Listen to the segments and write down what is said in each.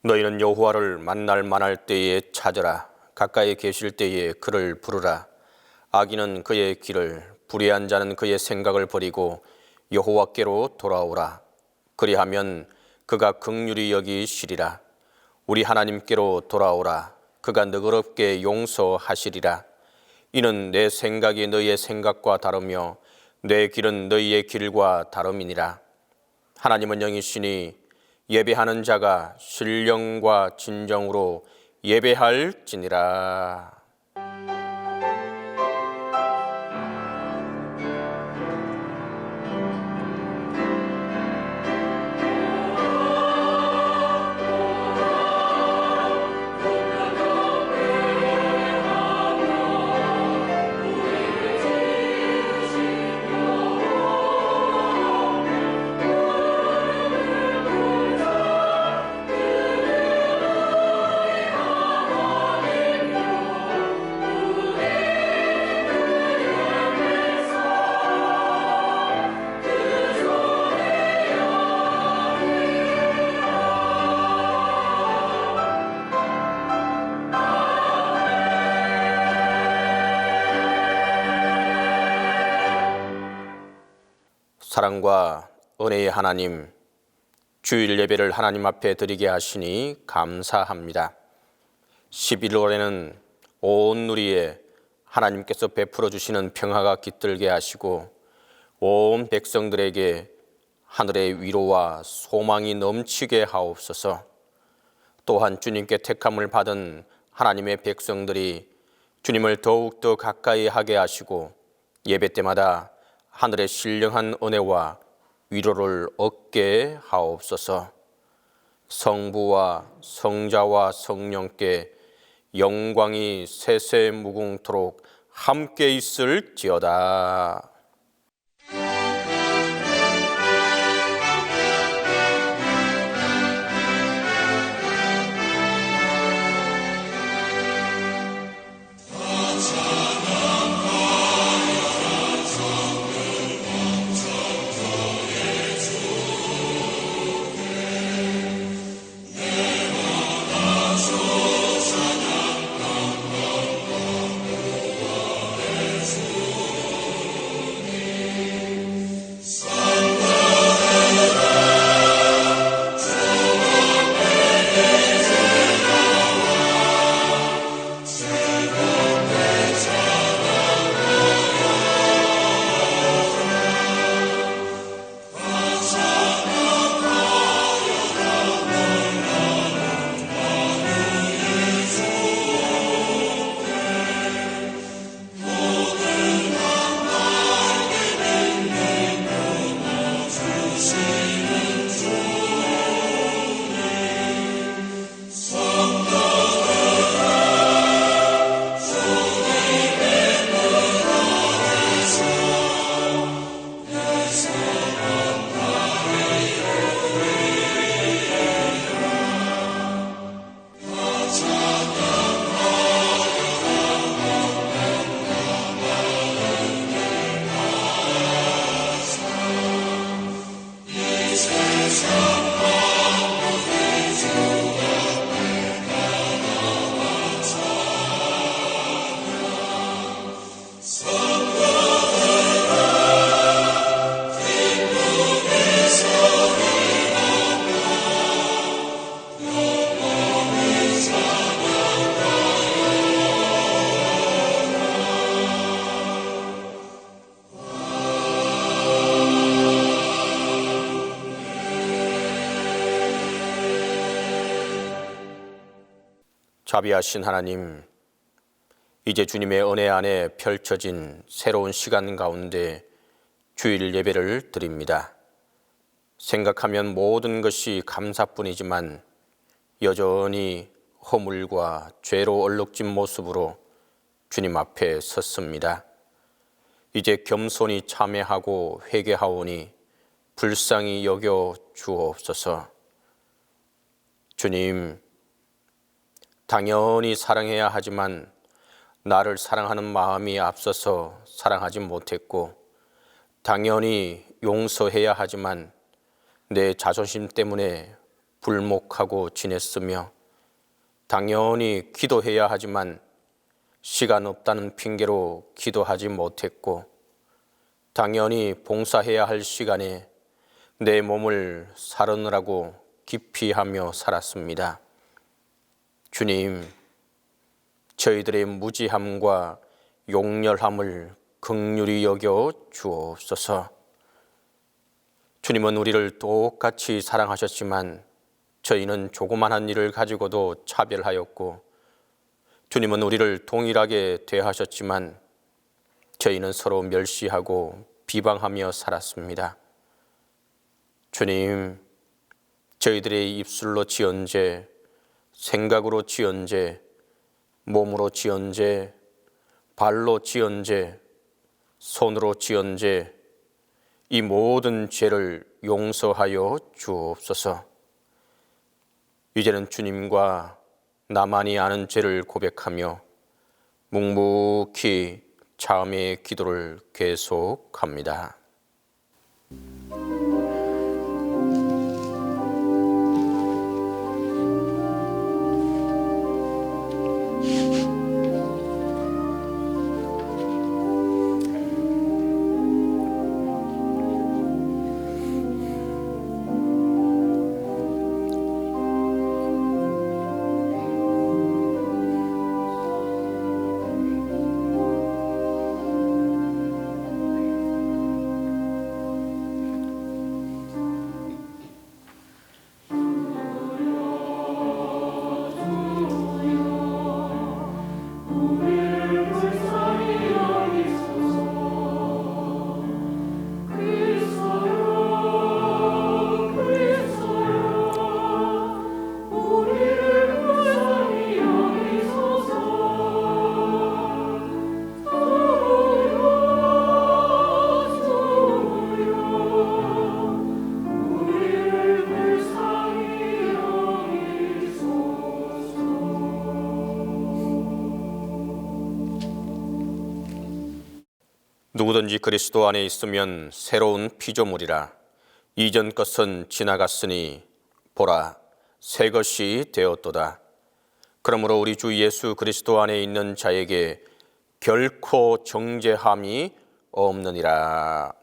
너희는 여호와를 만날 만할 때에 찾으라. 가까이 계실 때에 그를 부르라. 악인은 그의 길을, 불의한 자는 그의 생각을 버리고 여호와께로 돌아오라. 그리하면 그가 긍휼히 여기시리라. 우리 하나님께로 돌아오라. 그가 너그럽게 용서하시리라. 이는 내 생각이 너희의 생각과 다르며 내 길은 너희의 길과 다름이니라. 하나님은 영이시니 예배하는 자가 신령과 진정으로 예배할지니라. 사랑과 은혜의 하나님, 주일 예배를 하나님 앞에 드리게 하시니 감사합니다. 11월에는 온 누리에 하나님께서 베풀어 주시는 평화가 깃들게 하시고 온 백성들에게 하늘의 위로와 소망이 넘치게 하옵소서. 또한 주님께 택함을 받은 하나님의 백성들이 주님을 더욱더 가까이 하게 하시고 예배 때마다 하늘의 신령한 은혜와 위로를 얻게 하옵소서. 성부와 성자와 성령께 영광이 세세무궁토록 함께 있을지어다. 자비하신 하나님, 이제 주님의 은혜 안에 펼쳐진 새로운 시간 가운데 주일 예배를 드립니다. 생각하면 모든 것이 감사뿐이지만 여전히 허물과 죄로 얼룩진 모습으로 주님 앞에 섰습니다. 이제 겸손히 참회하고 회개하오니 불쌍히 여겨 주옵소서. 주님, 당연히 사랑해야 하지만 나를 사랑하는 마음이 앞서서 사랑하지 못했고, 당연히 용서해야 하지만 내 자존심 때문에 불목하고 지냈으며 당연히 기도해야 하지만 시간 없다는 핑계로 기도하지 못했고 당연히 봉사해야 할 시간에 내 몸을 사르느라고 기피하며 살았습니다. 주님, 저희들의 무지함과 용렬함을 긍휼히 여겨 주옵소서. 주님은 우리를 똑같이 사랑하셨지만 저희는 조그만한 일을 가지고도 차별하였고 주님은 우리를 동일하게 대하셨지만 저희는 서로 멸시하고 비방하며 살았습니다. 주님, 저희들의 입술로 지은 죄, 생각으로 지은 죄, 몸으로 지은 죄, 발로 지은 죄, 손으로 지은 죄, 이 모든 죄를 용서하여 주옵소서. 이제는 주님과 나만이 아는 죄를 고백하며 묵묵히 자음의 기도를 계속합니다. 누구든지 그리스도 안에 있으면 새로운 피조물이라. 이전 것은 지나갔으니 보라, 새 것이 되었도다. 그러므로 우리 주 예수 그리스도 안에 있는 자에게 결코 정죄함이 없느니라.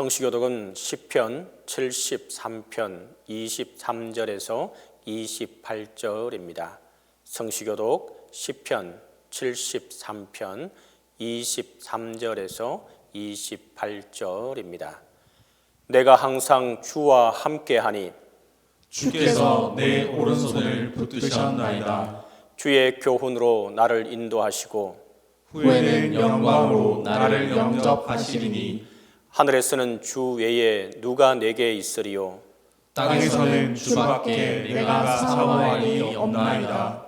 성시교독은 시편 73편 23절에서 28절입니다. 성시교독 시편 73편 23절에서 28절입니다. 내가 항상 주와 함께하니 주께서 내 오른손을 붙드셨나이다. 주의 교훈으로 나를 인도하시고 후에는 영광으로 나를 영접하시리니 하늘에서는 주 외에 누가 내게 있으리요 땅에서는 주밖에 내가 사모하리 없나이다.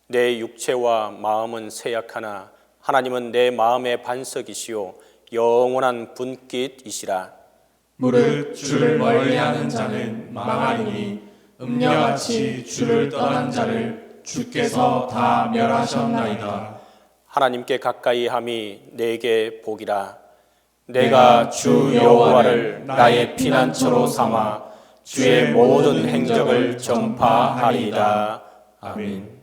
내 육체와 마음은 쇠약하나 하나님은 내 마음의 반석이시요 영원한 분깃이시라. 무릇 주를 멀리하는 자는 망하리니 음녀같이 주를 떠난 자를 주께서 다 멸하셨나이다. 하나님께 가까이 함이 내게 복이라. 내가 주 여호와를 나의 피난처로 삼아 주의 모든 행적을 전파하리이다. 아멘.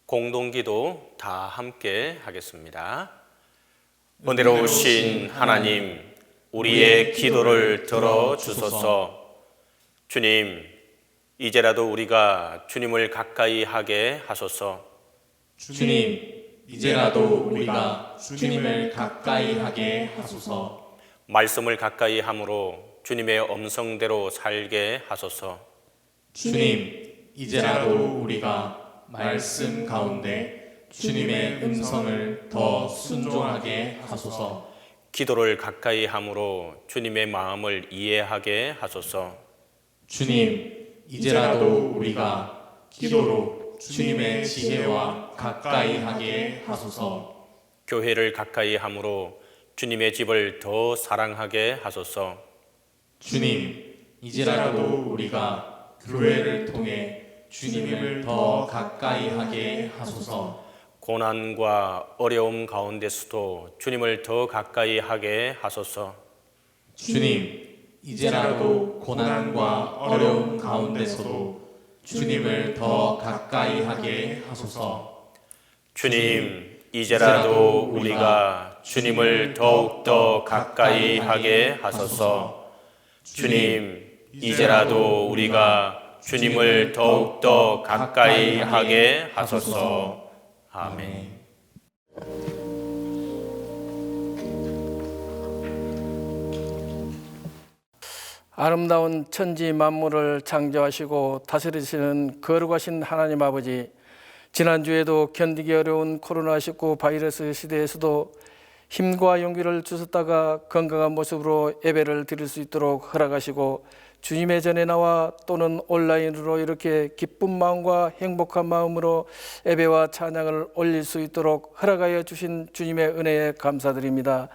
공동기도 다 함께 하겠습니다. 은혜로우신 하나님, 우리의 기도를 들어주소서. 주님, 이제라도 우리가 주님을 가까이 하게 하소서. 주님, 이제라도 우리가 주님을 가까이 하게 하소서. 말씀을 가까이 함으로 주님의 음성대로 살게 하소서. 주님, 이제라도 우리가 말씀 가운데 주님의 음성을 더 순종하게 하소서. 기도를 가까이 함으로 주님의 마음을 이해하게 하소서. 주님, 이제라도 우리가 기도로 주님의 지혜와 가까이 하게 하소서. 교회를 가까이 함으로 주님의 집을 더 사랑하게 하소서. 주님, 이제라도 우리가 교회를 통해 주님을 더 가까이 하게 하소서. 고난과 어려움 가운데서도 주님을 더 가까이 하게 하소서. 주님, 이제라도 고난과 어려움 가운데서도 주님을 더 가까이 하게 하소서. 주님, 이제라도 우리가 주님을 더욱더 가까이 하게 하소서. 주님, 이제라도 우리가 주님을 더욱더 가까이 하게 하소서. 아멘. 아름다운 천지 만물을 창조하시고 다스리시는 거룩하신 하나님 아버지, 지난주에도 견디기 어려운 코로나19 바이러스 시대에서도 힘과 용기를 주셨다가 건강한 모습으로 예배를 드릴 수 있도록 허락하시고, 주님의 전에 나와 또는 온라인으로 이렇게 기쁜 마음과 행복한 마음으로 예배와 찬양을 올릴 수 있도록 허락하여 주신 주님의 은혜에 감사드립니다.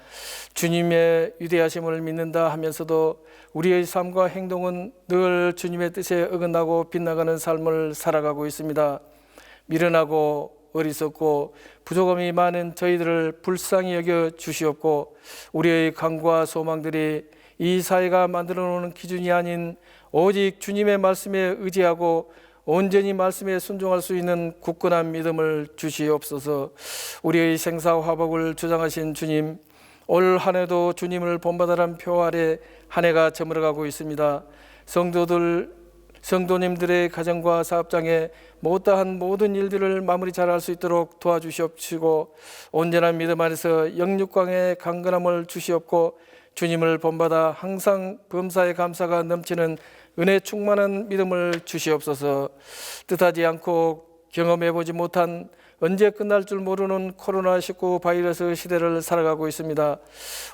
주님의 위대하심을 믿는다 하면서도 우리의 삶과 행동은 늘 주님의 뜻에 어긋나고 빗나가는 삶을 살아가고 있습니다. 미련하고 어리석고 부족함이 많은 저희들을 불쌍히 여겨 주시옵고, 우리의 간구와 소망들이 이 사회가 만들어 놓은 기준이 아닌 오직 주님의 말씀에 의지하고 온전히 말씀에 순종할 수 있는 굳건한 믿음을 주시옵소서. 우리의 생사화복을 주장하신 주님, 올 한 해도 주님을 본받으란 표 아래 한 해가 저물어가고 있습니다. 성도님들의 가정과 사업장에 못다한 모든 일들을 마무리 잘할 수 있도록 도와주시옵시고, 온전한 믿음 안에서 영육광의 강건함을 주시옵고, 주님을 본받아 항상 범사의 감사가 넘치는 은혜 충만한 믿음을 주시옵소서. 뜻하지 않고 경험해보지 못한 언제 끝날 줄 모르는 코로나19 바이러스 시대를 살아가고 있습니다.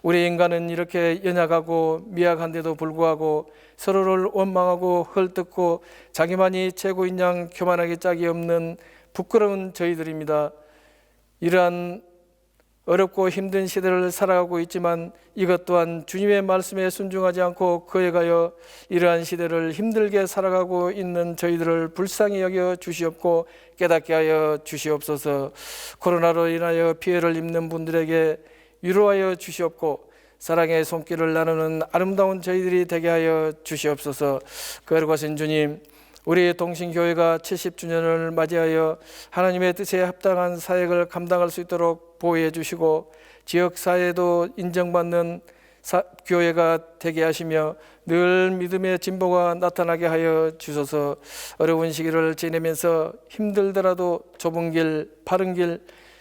우리 인간은 이렇게 연약하고 미약한데도 불구하고 서로를 원망하고 헐뜯고 자기만이 최고인 양 교만하기 짝이 없는 부끄러운 저희들입니다. 이러한 어렵고 힘든 시대를 살아가고 있지만 이것 또한 주님의 말씀에 순종하지 않고 그에 가여 이러한 시대를 힘들게 살아가고 있는 저희들을 불쌍히 여겨 주시옵고 깨닫게 하여 주시옵소서. 코로나로 인하여 피해를 입는 분들에게 위로하여 주시옵고 사랑의 손길을 나누는 아름다운 저희들이 되게 하여 주시옵소서. 거룩하신 주님, 우리 동신교회가 70주년을 맞이하여 하나님의 뜻에 합당한 사역을 감당할 수 있도록 보호해 주시고 지역사회도 인정받는 교회가 되게 하시며 늘 믿음의 진보가 나타나게 하여 주소서. 어려운 시기를 지내면서 힘들더라도 좁은 길, 바른 길,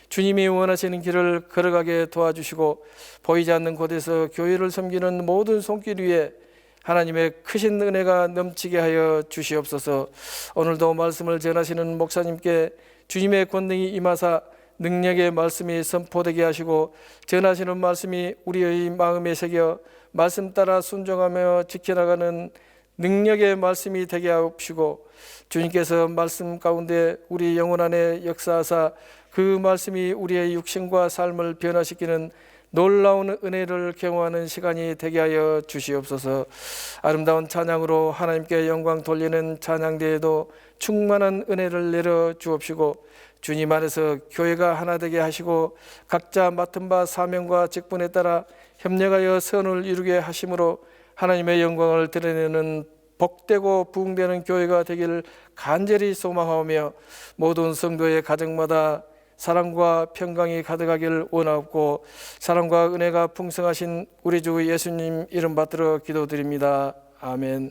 주님이 원하시는 길을 걸어가게 도와주시고 보이지 않는 곳에서 교회를 섬기는 모든 손길 위에 하나님의 크신 은혜가 넘치게 하여 주시옵소서. 오늘도 말씀을 전하시는 목사님께 주님의 권능이 임하사 능력의 말씀이 선포되게 하시고 전하시는 말씀이 우리의 마음에 새겨 말씀 따라 순종하며 지켜나가는 능력의 말씀이 되게 하옵시고 주님께서 말씀 가운데 우리 영혼 안에 역사하사 그 말씀이 우리의 육신과 삶을 변화시키는 놀라운 은혜를 경험하는 시간이 되게 하여 주시옵소서. 아름다운 찬양으로 하나님께 영광 돌리는 찬양대에도 충만한 은혜를 내려 주옵시고 주님 안에서 교회가 하나 되게 하시고 각자 맡은 바 사명과 직분에 따라 협력하여 선을 이루게 하심으로 하나님의 영광을 드러내는 복되고 부흥되는 교회가 되기를 간절히 소망하며 모든 성도의 가정마다 사랑과 평강이 가득하기를 원하옵고 사랑과 은혜가 풍성하신 우리 주 예수님 이름 받들어 기도드립니다. 아멘.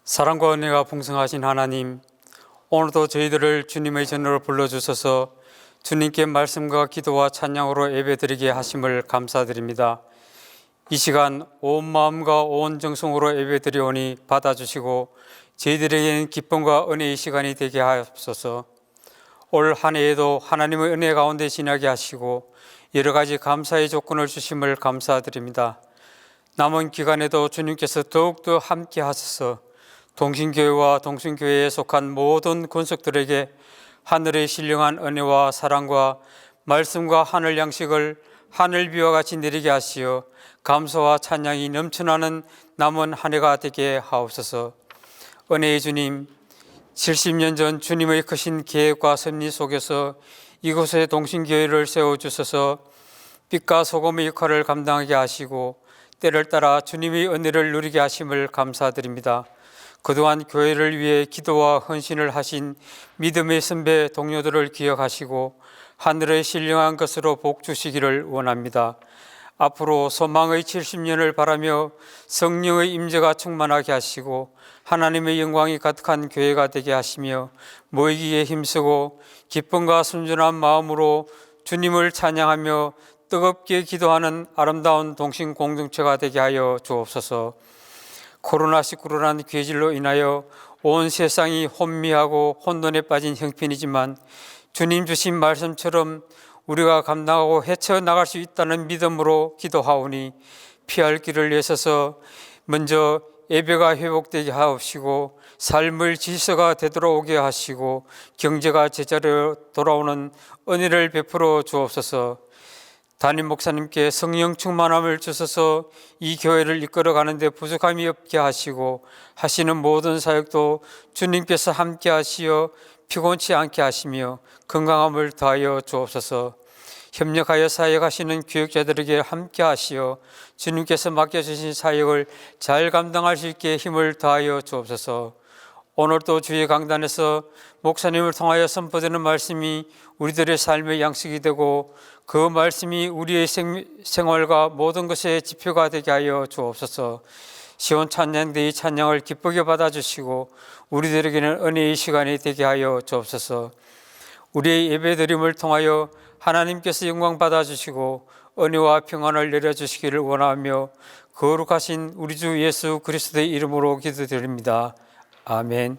사랑과 은혜가 풍성하신 하나님, 오늘도 저희들을 주님의 전으로 불러주셔서 주님께 말씀과 기도와 찬양으로 예배드리게 하심을 감사드립니다. 이 시간 온 마음과 온 정성으로 예배드리오니 받아주시고 저희들에게는 기쁨과 은혜의 시간이 되게 하옵소서. 올 한 해에도 하나님의 은혜 가운데 지나게 하시고 여러 가지 감사의 조건을 주심을 감사드립니다. 남은 기간에도 주님께서 더욱더 함께 하셔서 동신교회와 동신교회에 속한 모든 권속들에게 하늘의 신령한 은혜와 사랑과 말씀과 하늘 양식을 하늘비와 같이 내리게 하시어 감사와 찬양이 넘쳐나는 남은 한 해가 되게 하옵소서. 은혜의 주님, 70년 전 주님의 크신 계획과 섭리 속에서 이곳에 동신교회를 세워주셔서 빛과 소금의 역할을 감당하게 하시고 때를 따라 주님의 은혜를 누리게 하심을 감사드립니다. 그동안 교회를 위해 기도와 헌신을 하신 믿음의 선배 동료들을 기억하시고 하늘의 신령한 것으로 복 주시기를 원합니다. 앞으로 소망의 70년을 바라며 성령의 임재가 충만하게 하시고 하나님의 영광이 가득한 교회가 되게 하시며 모이기에 힘쓰고 기쁨과 순전한 마음으로 주님을 찬양하며 뜨겁게 기도하는 아름다운 동신 공동체가 되게 하여 주옵소서. 코로나19라는 괴질로 인하여 온 세상이 혼미하고 혼돈에 빠진 형편이지만 주님 주신 말씀처럼 우리가 감당하고 헤쳐나갈 수 있다는 믿음으로 기도하오니 피할 길을 내셔서 먼저 예배가 회복되게 하옵시고 삶의 질서가 되돌아오게 하시고 경제가 제자리로 돌아오는 은혜를 베풀어 주옵소서. 담임 목사님께 성령 충만함을 주셔서 이 교회를 이끌어가는 데 부족함이 없게 하시고 하시는 모든 사역도 주님께서 함께 하시어 피곤치 않게 하시며 건강함을 더하여 주옵소서. 협력하여 사역하시는 교육자들에게 함께 하시어 주님께서 맡겨주신 사역을 잘 감당할 수 있게 힘을 더하여 주옵소서. 오늘도 주의 강단에서 목사님을 통하여 선포되는 말씀이 우리들의 삶의 양식이 되고 그 말씀이 우리의 생활과 모든 것의 지표가 되게 하여 주옵소서. 시온 찬양대의 찬양을 기쁘게 받아주시고 우리들에게는 은혜의 시간이 되게 하여 주옵소서. 우리의 예배드림을 통하여 하나님께서 영광 받아주시고 은혜와 평안을 내려주시기를 원하며 거룩하신 우리 주 예수 그리스도의 이름으로 기도드립니다. 아멘.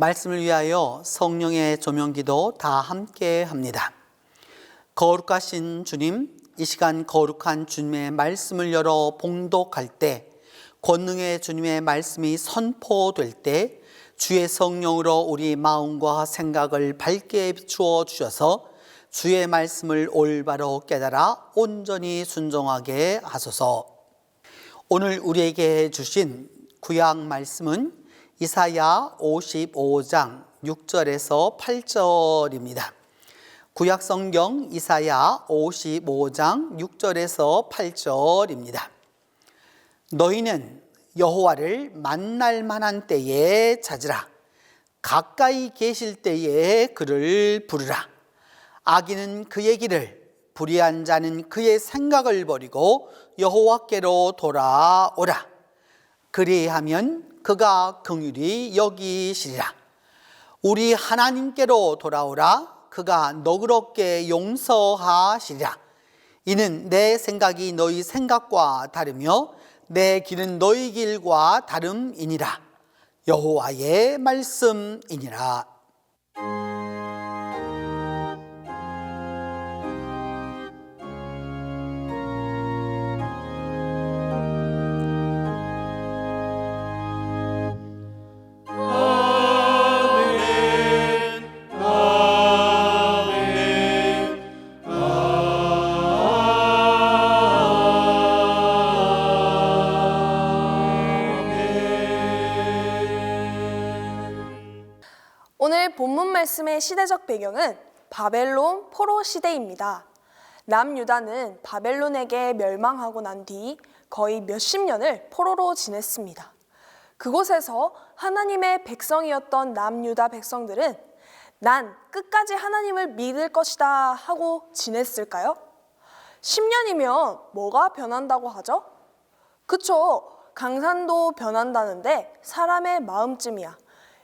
말씀을 위하여 성령의 조명기도 다 함께 합니다. 거룩하신 주님, 이 시간 거룩한 주님의 말씀을 열어 봉독할 때, 권능의 주님의 말씀이 선포될 때 주의 성령으로 우리 마음과 생각을 밝게 비추어 주셔서 주의 말씀을 올바로 깨달아 온전히 순종하게 하소서. 오늘 우리에게 주신 구약 말씀은 이사야 55장 6절에서 8절입니다. 구약 성경 이사야 55장 6절에서 8절입니다. 너희는 여호와를 만날 만한 때에 찾으라. 가까이 계실 때에 그를 부르라. 악인은 그의 길을, 불의한 자는 그의 생각을 버리고 여호와께로 돌아오라. 그리하면 그가 긍휼히 여기시리라. 우리 하나님께로 돌아오라. 그가 너그럽게 용서하시리라. 이는 내 생각이 너희 생각과 다르며 내 길은 너희 길과 다름이니라. 여호와의 말씀이니라. 말씀의 시대적 배경은 바벨론 포로 시대입니다. 남유다는 바벨론에게 멸망하고 난 뒤 거의 몇십 년을 포로로 지냈습니다. 그곳에서 하나님의 백성이었던 남유다 백성들은 난 끝까지 하나님을 믿을 것이다 하고 지냈을까요? 10년이면 뭐가 변한다고 하죠? 그쵸, 강산도 변한다는데 사람의 마음쯤이야.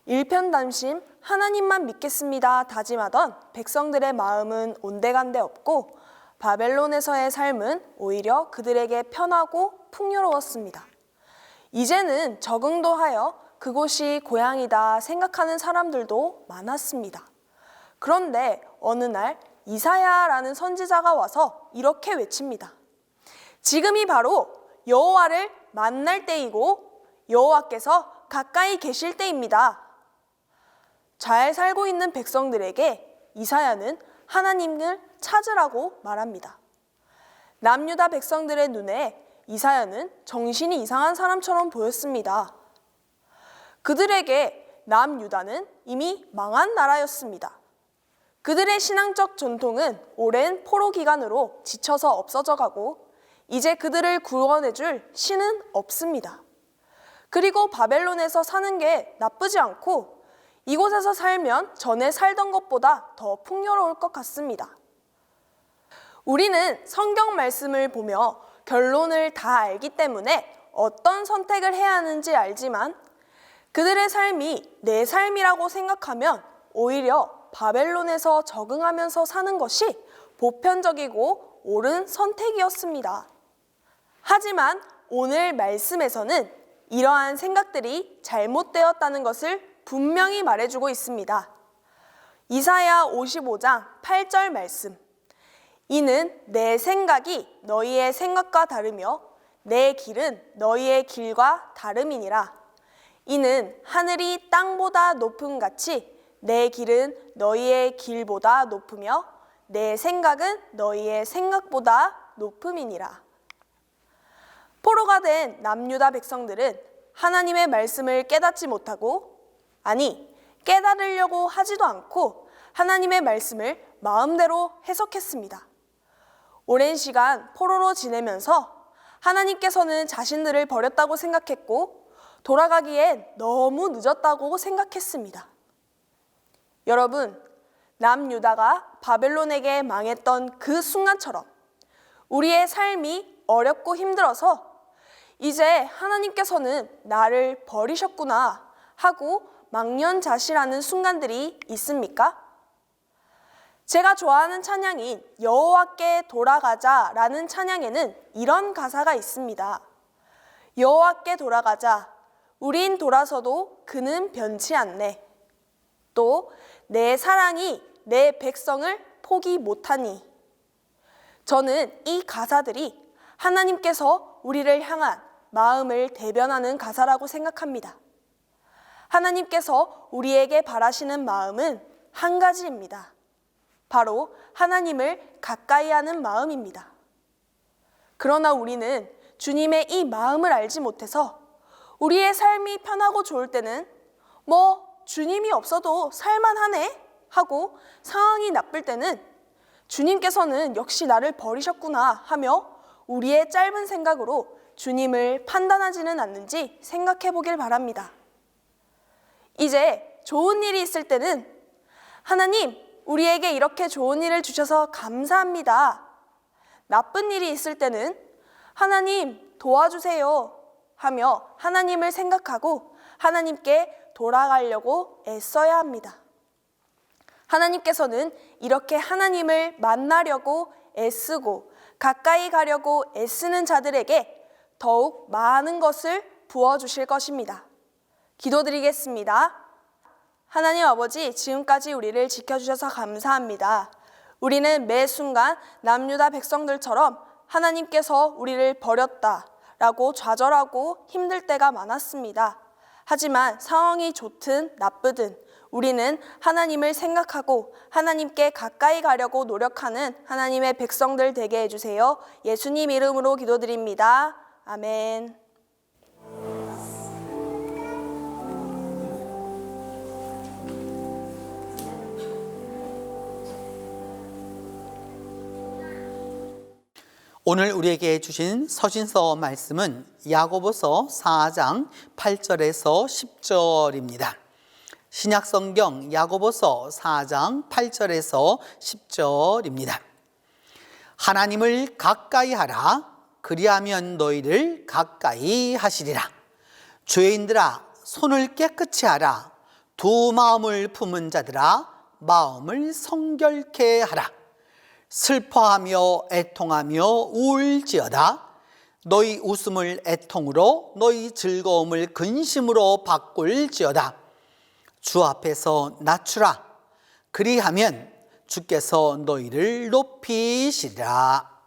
일편단심 하나님만 믿겠습니다 다짐하던 백성들의 마음은 온데간데 없고 바벨론에서의 삶은 오히려 그들에게 편하고 풍요로웠습니다. 이제는 적응도 하여 그곳이 고향이다 생각하는 사람들도 많았습니다. 그런데 어느 날 이사야라는 선지자가 와서 이렇게 외칩니다. 지금이 바로 여호와를 만날 때이고 여호와께서 가까이 계실 때입니다. 잘 살고 있는 백성들에게 이사야는 하나님을 찾으라고 말합니다. 남유다 백성들의 눈에 이사야는 정신이 이상한 사람처럼 보였습니다. 그들에게 남유다는 이미 망한 나라였습니다. 그들의 신앙적 전통은 오랜 포로 기간으로 지쳐서 없어져 가고 이제 그들을 구원해줄 신은 없습니다. 그리고 바벨론에서 사는 게 나쁘지 않고 이곳에서 살면 전에 살던 것보다 더 풍요로울 것 같습니다. 우리는 성경 말씀을 보며 결론을 다 알기 때문에 어떤 선택을 해야 하는지 알지만 그들의 삶이 내 삶이라고 생각하면 오히려 바벨론에서 적응하면서 사는 것이 보편적이고 옳은 선택이었습니다. 하지만 오늘 말씀에서는 이러한 생각들이 잘못되었다는 것을 분명히 말해주고 있습니다. 이사야 55장 8절 말씀. 이는 내 생각이 너희의 생각과 다르며 내 길은 너희의 길과 다름이니라. 이는 하늘이 땅보다 높음 같이 내 길은 너희의 길보다 높으며 내 생각은 너희의 생각보다 높음이니라. 포로가 된 남유다 백성들은 하나님의 말씀을 깨닫지 못하고 아니 깨달으려고 하지도 않고 하나님의 말씀을 마음대로 해석했습니다. 오랜 시간 포로로 지내면서 하나님께서는 자신들을 버렸다고 생각했고 돌아가기엔 너무 늦었다고 생각했습니다. 여러분, 남유다가 바벨론에게 망했던 그 순간처럼 우리의 삶이 어렵고 힘들어서 이제 하나님께서는 나를 버리셨구나 하고 망연자실하는 순간들이 있습니까? 제가 좋아하는 찬양인 여호와께 돌아가자라는 찬양에는 이런 가사가 있습니다. 여호와께 돌아가자. 우린 돌아서도 그는 변치 않네. 또 내 사랑이 내 백성을 포기 못하니. 저는 이 가사들이 하나님께서 우리를 향한 마음을 대변하는 가사라고 생각합니다. 하나님께서 우리에게 바라시는 마음은 한 가지입니다. 바로 하나님을 가까이 하는 마음입니다. 그러나 우리는 주님의 이 마음을 알지 못해서 우리의 삶이 편하고 좋을 때는 주님이 없어도 살만하네 하고 상황이 나쁠 때는 주님께서는 역시 나를 버리셨구나 하며 우리의 짧은 생각으로 주님을 판단하지는 않는지 생각해 보길 바랍니다. 이제 좋은 일이 있을 때는 하나님, 우리에게 이렇게 좋은 일을 주셔서 감사합니다. 나쁜 일이 있을 때는 하나님 도와주세요 하며 하나님을 생각하고 하나님께 돌아가려고 애써야 합니다. 하나님께서는 이렇게 하나님을 만나려고 애쓰고 가까이 가려고 애쓰는 자들에게 더욱 많은 것을 부어주실 것입니다. 기도드리겠습니다. 하나님 아버지, 지금까지 우리를 지켜주셔서 감사합니다. 우리는 매 순간 남유다 백성들처럼 하나님께서 우리를 버렸다라고 좌절하고 힘들 때가 많았습니다. 하지만 상황이 좋든 나쁘든 우리는 하나님을 생각하고 하나님께 가까이 가려고 노력하는 하나님의 백성들 되게 해주세요. 예수님 이름으로 기도드립니다. 아멘. 오늘 우리에게 주신 서신서 말씀은 야고보서 4장 8절에서 10절입니다. 신약성경 야고보서 4장 8절에서 10절입니다. 하나님을 가까이 하라. 그리하면 너희를 가까이 하시리라. 죄인들아 손을 깨끗이 하라. 두 마음을 품은 자들아 마음을 성결케 하라. 슬퍼하며 애통하며 울지어다. 너희 웃음을 애통으로 너희 즐거움을 근심으로 바꿀지어다. 주 앞에서 낮추라. 그리하면 주께서 너희를 높이시리라.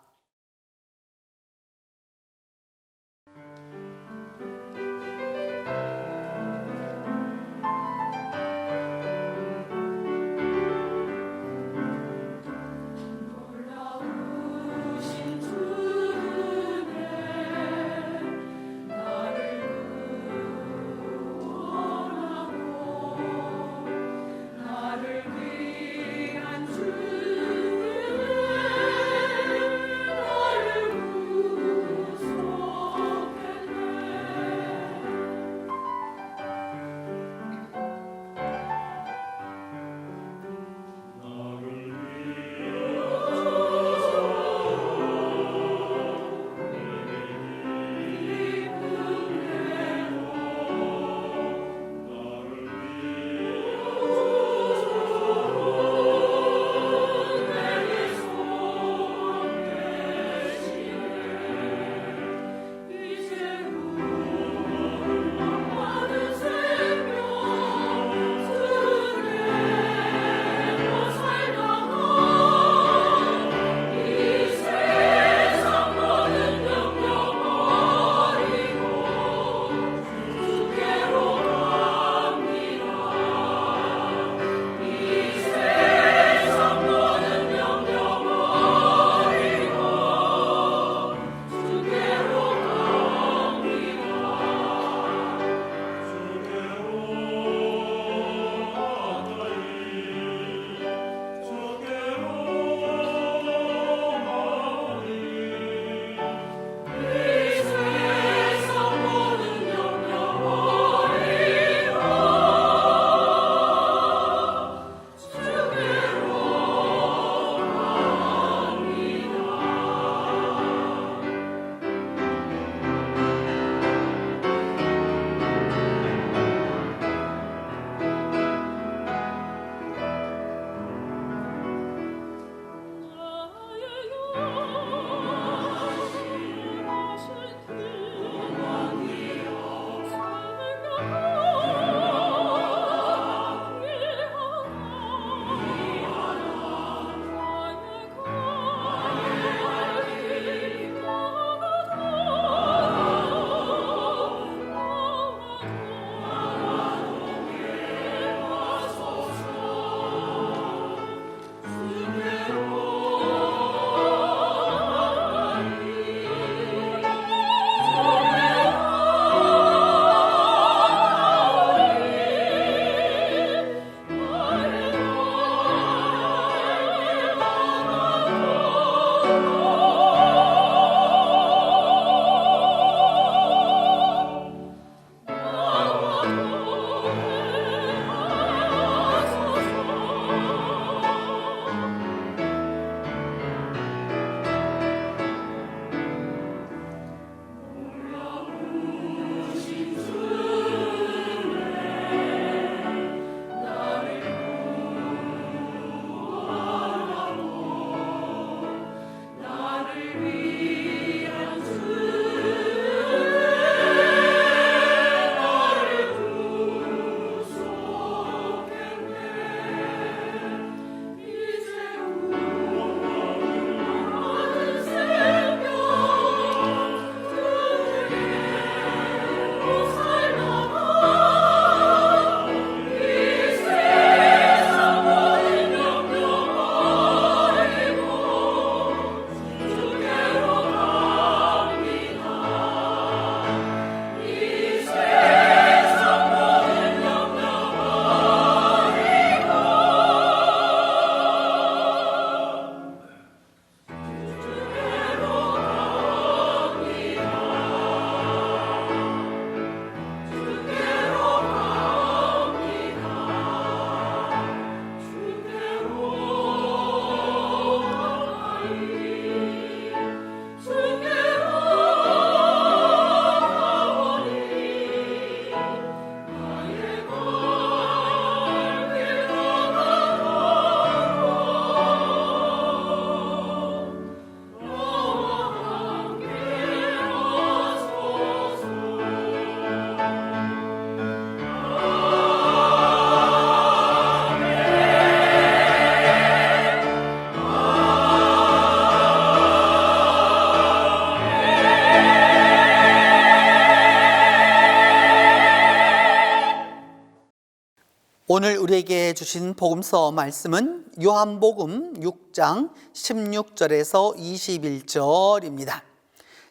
오늘 우리에게 주신 복음서 말씀은 요한복음 6장 16절에서 21절입니다.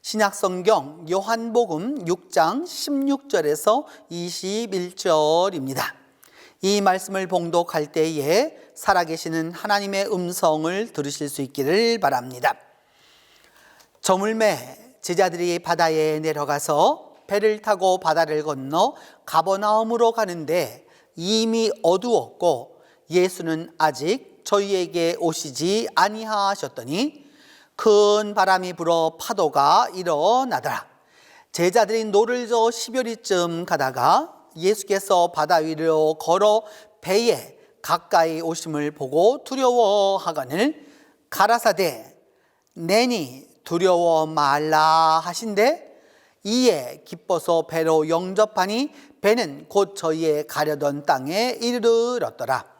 신약성경 요한복음 6장 16절에서 21절입니다. 이 말씀을 봉독할 때에 살아계시는 하나님의 음성을 들으실 수 있기를 바랍니다. 저물매 제자들이 바다에 내려가서 배를 타고 바다를 건너 가버나움으로 가는데 이미 어두웠고 예수는 아직 저희에게 오시지 아니하셨더니 큰 바람이 불어 파도가 일어나더라. 제자들이 노를 저 10여리쯤 가다가 예수께서 바다 위로 걸어 배에 가까이 오심을 보고 두려워하거늘 가라사대 내니 두려워 말라 하신대 이에 기뻐서 배로 영접하니 배는 곧 저희의 가려던 땅에 이르렀더라.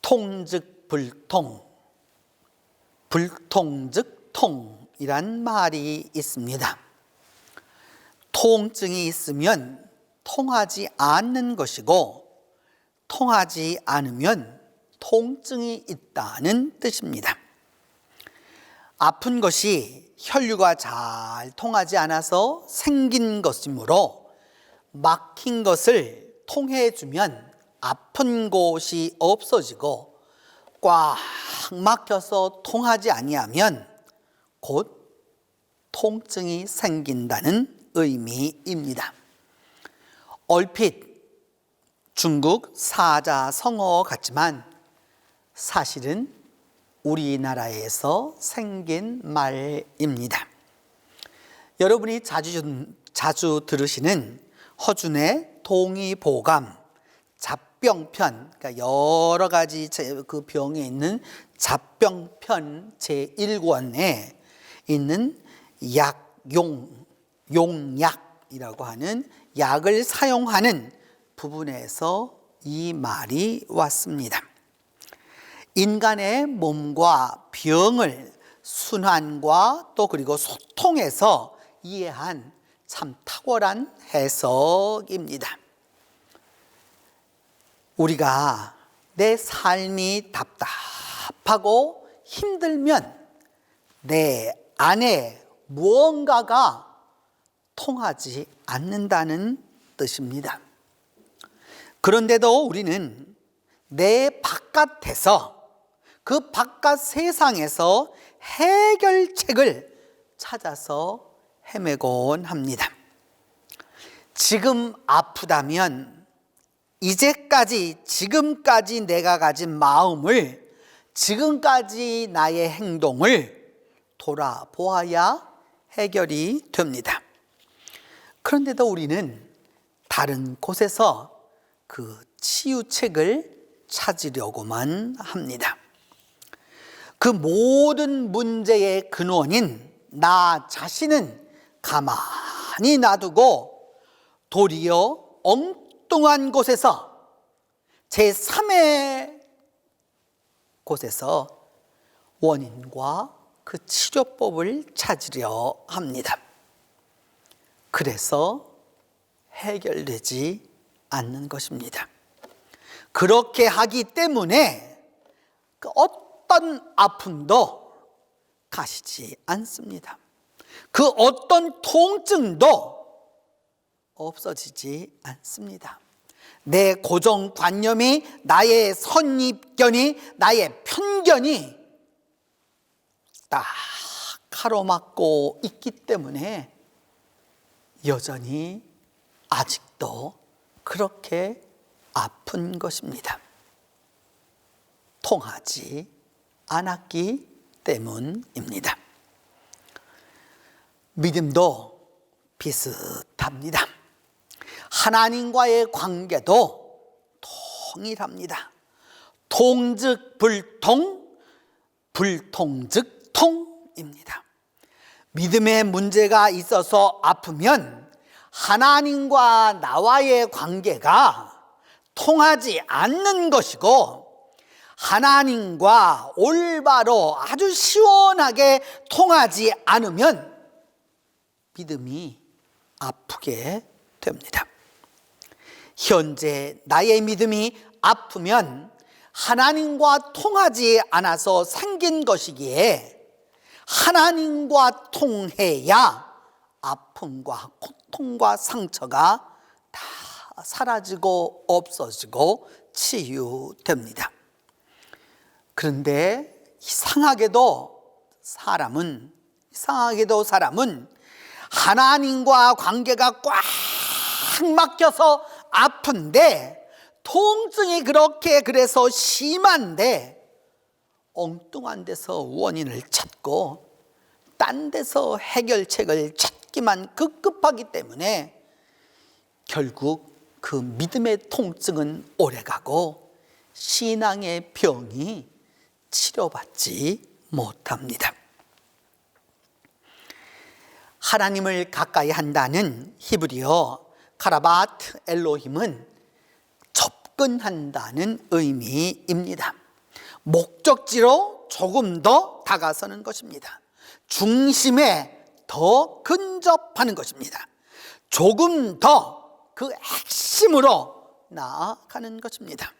통즉 불통, 불통 즉 통이란 말이 있습니다. 통증이 있으면 통하지 않는 것이고 통하지 않으면 통증이 있다는 뜻입니다. 아픈 것이 혈류가 잘 통하지 않아서 생긴 것이므로 막힌 것을 통해주면 아픈 곳이 없어지고 꽉 막혀서 통하지 아니하면 곧 통증이 생긴다는 의미입니다. 얼핏 중국 사자성어 같지만 사실은 우리나라에서 생긴 말입니다. 여러분이 자주 들으시는 허준의 동의보감 잡병편, 그러니까 여러 가지 그 병에 있는 잡병편 제1권에 있는 용약이라고 하는 약을 사용하는 부분에서 이 말이 왔습니다. 인간의 몸과 병을 순환과 또 그리고 소통해서 이해한 참 탁월한 해석입니다. 우리가 내 삶이 답답하고 힘들면 내 안에 무언가가 통하지 않는다는 뜻입니다. 그런데도 우리는 내 바깥에서 그 바깥 세상에서 해결책을 찾아서 헤매곤 합니다. 지금 아프다면 지금까지 내가 가진 마음을, 지금까지 나의 행동을 돌아보아야 해결이 됩니다. 그런데도 우리는 다른 곳에서 그 치유책을 찾으려고만 합니다. 그 모든 문제의 근원인 나 자신은 가만히 놔두고 도리어 엉뚱한 곳에서 제3의 곳에서 원인과 그 치료법을 찾으려 합니다. 그래서 해결되지 않는 것입니다. 그렇게 하기 때문에 그 어떤 아픔도 가시지 않습니다. 그 어떤 통증도 없어지지 않습니다. 내 고정관념이, 나의 선입견이, 나의 편견이 딱 가로막고 있기 때문에 여전히 아직도 그렇게 아픈 것입니다. 통하지 않았기 때문입니다. 믿음도 비슷합니다. 하나님과의 관계도 통일합니다. 통즉 불통, 불통즉 통입니다. 믿음에 문제가 있어서 아프면 하나님과 나와의 관계가 통하지 않는 것이고, 하나님과 올바로 아주 시원하게 통하지 않으면 믿음이 아프게 됩니다. 현재 나의 믿음이 아프면 하나님과 통하지 않아서 생긴 것이기에 하나님과 통해야 아픔과 고통과 상처가 다 사라지고 없어지고 치유됩니다. 그런데 이상하게도 사람은 하나님과 관계가 꽉 막혀서 아픈데, 통증이 그래서 심한데 엉뚱한 데서 원인을 찾고 딴 데서 해결책을 찾기만 급급하기 때문에 결국 그 믿음의 통증은 오래가고 신앙의 병이 치료받지 못합니다. 하나님을 가까이 한다는 히브리어 카라바트 엘로힘은 접근한다는 의미입니다. 목적지로 조금 더 다가서는 것입니다. 중심에 더 근접하는 것입니다. 조금 더 그 핵심으로 나아가는 것입니다.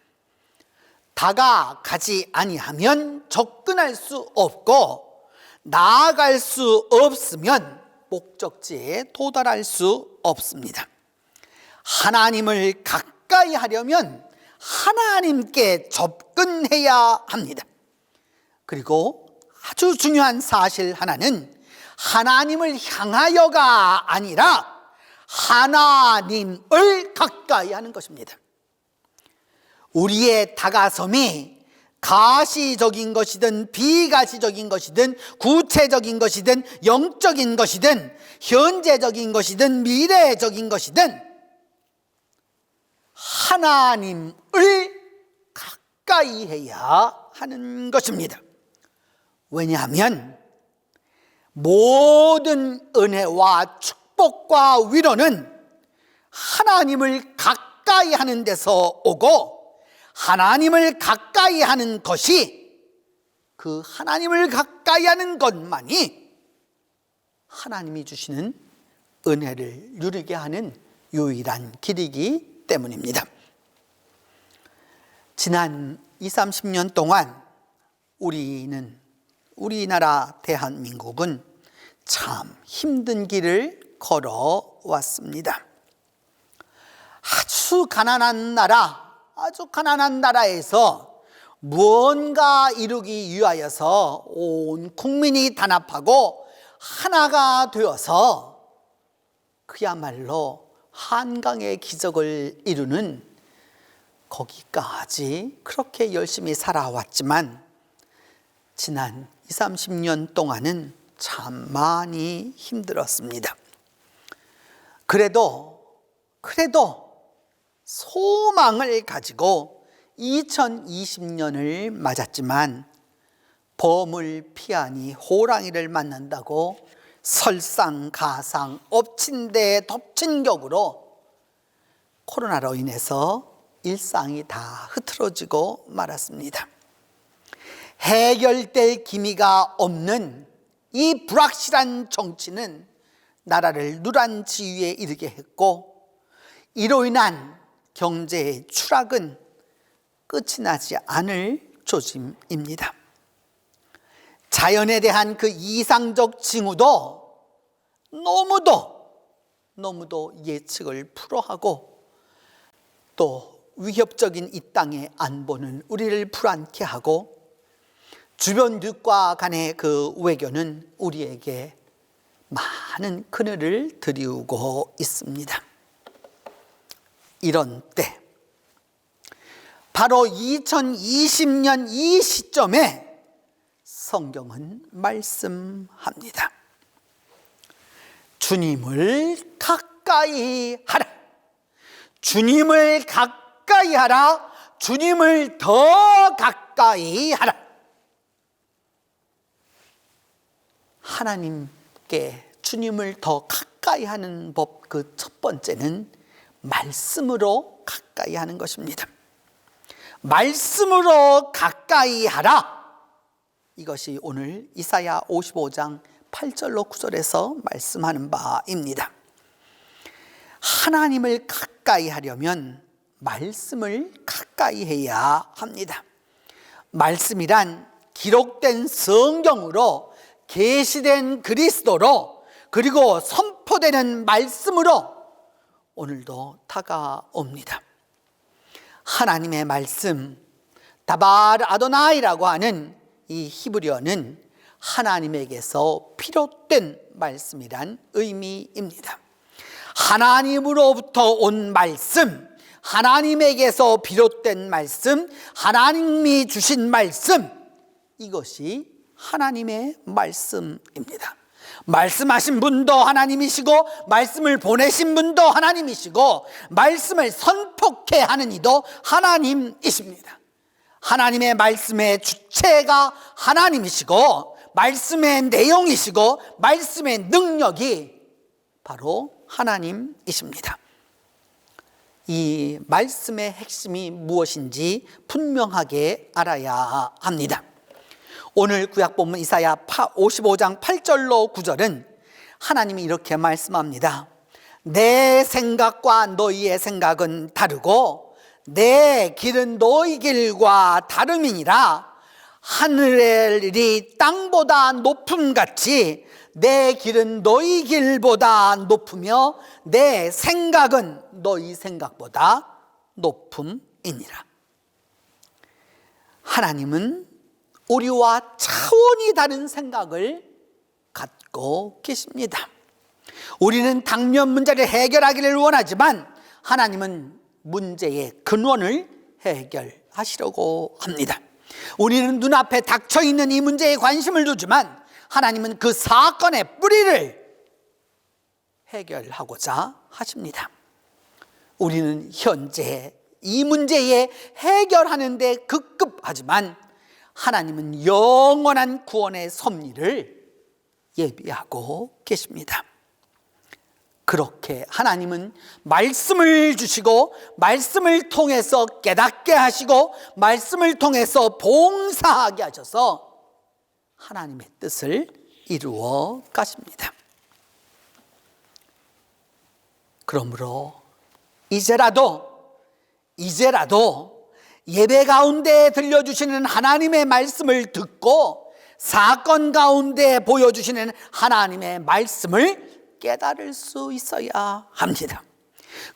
다가가지 아니하면 접근할 수 없고, 나아갈 수 없으면 목적지에 도달할 수 없습니다. 하나님을 가까이 하려면 하나님께 접근해야 합니다. 그리고 아주 중요한 사실 하나는 하나님을 향하여가 아니라 하나님을 가까이 하는 것입니다. 우리의 다가섬이 가시적인 것이든 비가시적인 것이든 구체적인 것이든 영적인 것이든 현재적인 것이든 미래적인 것이든 하나님을 가까이 해야 하는 것입니다. 왜냐하면 모든 은혜와 축복과 위로는 하나님을 가까이 하는 데서 오고, 하나님을 가까이 하는 것이, 그 하나님을 가까이 하는 것만이 하나님이 주시는 은혜를 누리게 하는 유일한 길이기 때문입니다. 지난 20-30년 동안 우리나라 대한민국은 참 힘든 길을 걸어왔습니다. 아주 가난한 나라에서 무언가 이루기 위하여서 온 국민이 단합하고 하나가 되어서 그야말로 한강의 기적을 이루는, 거기까지 그렇게 열심히 살아왔지만 지난 20-30년 동안은 참 많이 힘들었습니다. 그래도 소망을 가지고 2020년을 맞았지만, 범을 피하니 호랑이를 만난다고 설상가상 엎친 데 덮친 격으로 코로나로 인해서 일상이 다 흐트러지고 말았습니다. 해결될 기미가 없는 이 불확실한 정치는 나라를 누란 지위에 이르게 했고, 이로 인한 경제의 추락은 끝이 나지 않을 조짐입니다. 자연에 대한 그 이상적 징후도 너무도 예측을 불허하고, 또 위협적인 이 땅의 안보는 우리를 불안케 하고, 주변국과 간의 그 외교는 우리에게 많은 그늘을 드리우고 있습니다. 이런 때, 바로 2020년 이 시점에 성경은 말씀합니다. 주님을 가까이 하라. 주님을 가까이 하라. 주님을 더 가까이 하라. 하나님께 주님을 더 가까이 하는 법, 그 첫 번째는 말씀으로 가까이 하는 것입니다. 말씀으로 가까이 하라. 이것이 오늘 이사야 55장 8절로 9절에서 말씀하는 바입니다. 하나님을 가까이 하려면 말씀을 가까이 해야 합니다. 말씀이란 기록된 성경으로, 계시된 그리스도로, 그리고 선포되는 말씀으로 오늘도 다가옵니다. 하나님의 말씀, 다발 아도나이라고 하는 이 히브리어는 하나님에게서 비롯된 말씀이란 의미입니다. 하나님으로부터 온 말씀, 하나님에게서 비롯된 말씀, 하나님이 주신 말씀, 이것이 하나님의 말씀입니다. 말씀하신 분도 하나님이시고, 말씀을 보내신 분도 하나님이시고, 말씀을 선포케 하는 이도 하나님이십니다. 하나님의 말씀의 주체가 하나님이시고, 말씀의 내용이시고, 말씀의 능력이 바로 하나님이십니다. 이 말씀의 핵심이 무엇인지 분명하게 알아야 합니다. 오늘 구약본문 이사야 55장 8절로 9절은 하나님이 이렇게 말씀합니다. 내 생각과 너희의 생각은 다르고 내 길은 너희 길과 다름이니라. 하늘이 땅보다 높음같이 내 길은 너희 길보다 높으며 내 생각은 너희 생각보다 높음이니라. 하나님은 우리와 차원이 다른 생각을 갖고 계십니다. 우리는 당면 문제를 해결하기를 원하지만 하나님은 문제의 근원을 해결하시려고 합니다. 우리는 눈앞에 닥쳐있는 이 문제에 관심을 두지만 하나님은 그 사건의 뿌리를 해결하고자 하십니다. 우리는 현재 이 문제에 해결하는 데 급급하지만 하나님은 영원한 구원의 섭리를 예비하고 계십니다. 그렇게 하나님은 말씀을 주시고 말씀을 통해서 깨닫게 하시고 말씀을 통해서 봉사하게 하셔서 하나님의 뜻을 이루어 가십니다. 그러므로 이제라도 예배 가운데 들려주시는 하나님의 말씀을 듣고 사건 가운데 보여주시는 하나님의 말씀을 깨달을 수 있어야 합니다.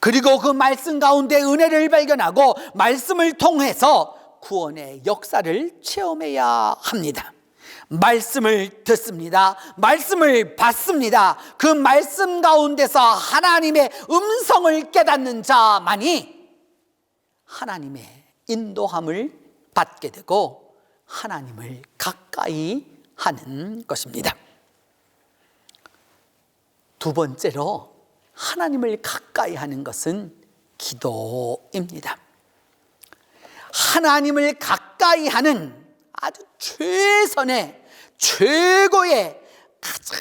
그리고 그 말씀 가운데 은혜를 발견하고 말씀을 통해서 구원의 역사를 체험해야 합니다. 말씀을 듣습니다. 말씀을 받습니다. 그 말씀 가운데서 하나님의 음성을 깨닫는 자만이 하나님의 인도함을 받게 되고 하나님을 가까이 하는 것입니다. 두 번째로 하나님을 가까이 하는 것은 기도입니다. 하나님을 가까이 하는 아주 최선의 최고의 가장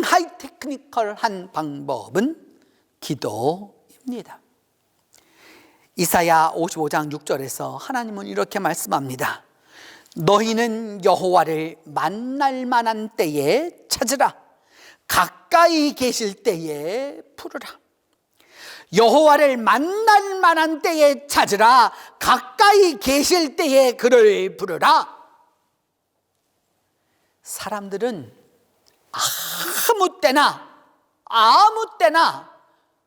하이테크니컬한 방법은 기도입니다. 이사야 55장 6절에서 하나님은 이렇게 말씀합니다. 너희는 여호와를 만날 만한 때에 찾으라. 가까이 계실 때에 부르라. 여호와를 만날 만한 때에 찾으라. 가까이 계실 때에 그를 부르라. 사람들은 아무 때나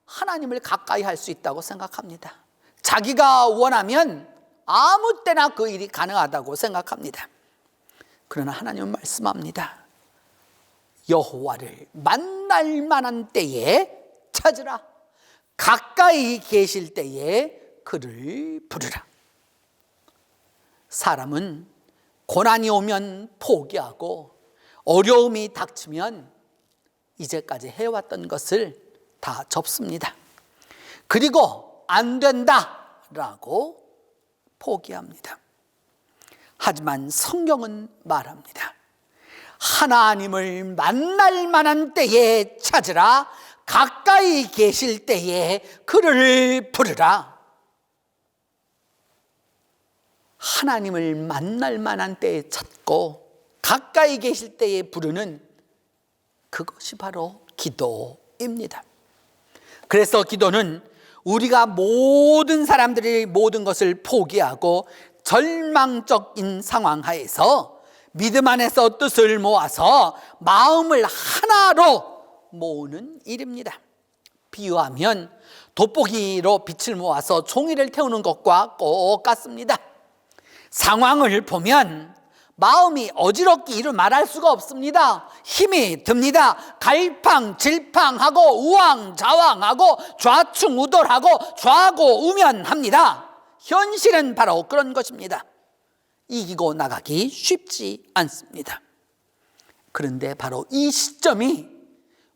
하나님을 가까이 할 수 있다고 생각합니다. 자기가 원하면 아무 때나 그 일이 가능하다고 생각합니다. 그러나 하나님은 말씀합니다. 여호와를 만날 만한 때에 찾으라. 가까이 계실 때에 그를 부르라. 사람은 고난이 오면 포기하고 어려움이 닥치면 이제까지 해왔던 것을 다 접습니다. 그리고 안 된다라고 포기합니다. 하지만 성경은 말합니다. 하나님을 만날 만한 때에 찾으라. 가까이 계실 때에 그를 부르라. 하나님을 만날 만한 때에 찾고 가까이 계실 때에 부르는 그것이 바로 기도입니다. 그래서 기도는 우리가 모든 사람들이 모든 것을 포기하고 절망적인 상황 하에서 믿음 안에서 뜻을 모아서 마음을 하나로 모으는 일입니다. 비유하면 돋보기로 빛을 모아서 종이를 태우는 것과 똑같습니다. 상황을 보면 마음이 어지럽게 이루 말할 수가 없습니다. 힘이 듭니다. 갈팡질팡하고 우왕좌왕하고 좌충우돌하고 좌고우면합니다. 현실은 바로 그런 것입니다. 이기고 나가기 쉽지 않습니다. 그런데 바로 이 시점이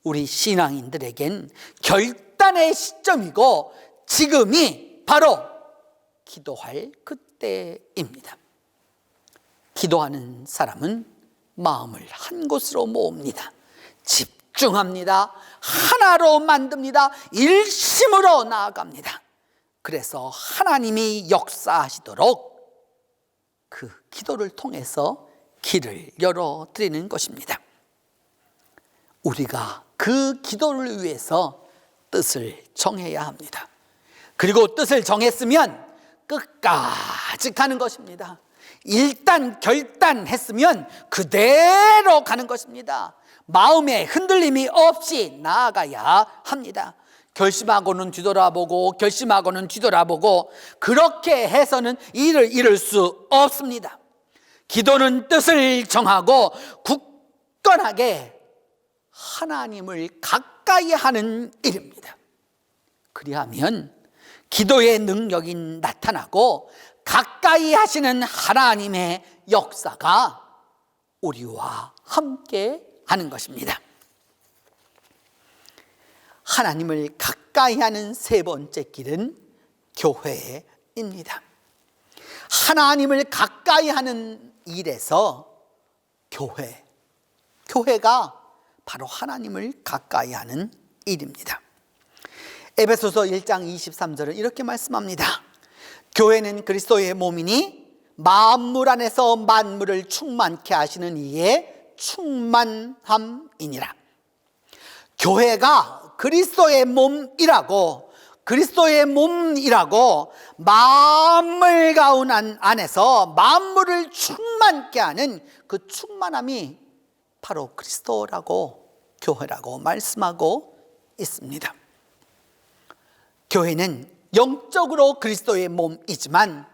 우리 신앙인들에겐 결단의 시점이고 지금이 바로 기도할 그때입니다. 기도하는 사람은 마음을 한 곳으로 모읍니다. 집중합니다. 하나로 만듭니다. 일심으로 나아갑니다. 그래서 하나님이 역사하시도록 그 기도를 통해서 길을 열어드리는 것입니다. 우리가 그 기도를 위해서 뜻을 정해야 합니다. 그리고 뜻을 정했으면 끝까지 가는 것입니다. 일단 결단했으면 그대로 가는 것입니다. 마음에 흔들림이 없이 나아가야 합니다. 결심하고는 뒤돌아보고 결심하고는 뒤돌아보고 그렇게 해서는 일을 이룰 수 없습니다. 기도는 뜻을 정하고 굳건하게 하나님을 가까이 하는 일입니다. 그리하면 기도의 능력이 나타나고 가까이 하시는 하나님의 역사가 우리와 함께 하는 것입니다. 하나님을 가까이 하는 세 번째 길은 교회입니다. 하나님을 가까이 하는 일에서 교회가 바로 하나님을 가까이 하는 일입니다. 에베소서 1장 23절은 이렇게 말씀합니다. 교회는 그리스도의 몸이니 만물 안에서 만물을 충만케 하시는 이의 충만함이니라. 교회가 그리스도의 몸이라고 만물 가운 안에서 만물을 충만케 하는 그 충만함이 바로 그리스도라고 교회라고 말씀하고 있습니다. 교회는 영적으로 그리스도의 몸이지만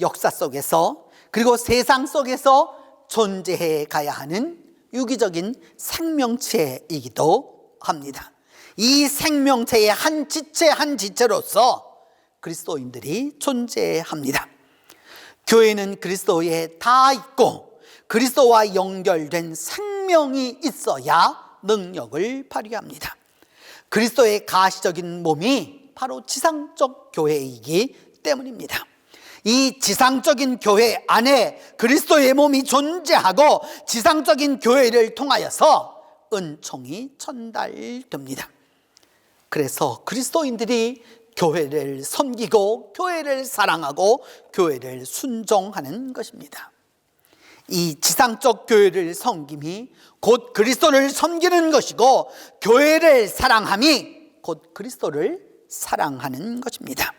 역사 속에서 그리고 세상 속에서 존재해 가야 하는 유기적인 생명체이기도 합니다. 이 생명체의 한 지체로서 그리스도인들이 존재합니다. 교회는 그리스도에 다 있고 그리스도와 연결된 생명이 있어야 능력을 발휘합니다. 그리스도의 가시적인 몸이 바로 지상적 교회이기 때문입니다. 이 지상적인 교회 안에 그리스도의 몸이 존재하고 지상적인 교회를 통하여서 은총이 전달됩니다. 그래서 그리스도인들이 교회를 섬기고 교회를 사랑하고 교회를 순종하는 것입니다. 이 지상적 교회를 섬김이 곧 그리스도를 섬기는 것이고 교회를 사랑함이 곧 그리스도를 사랑하는 것입니다.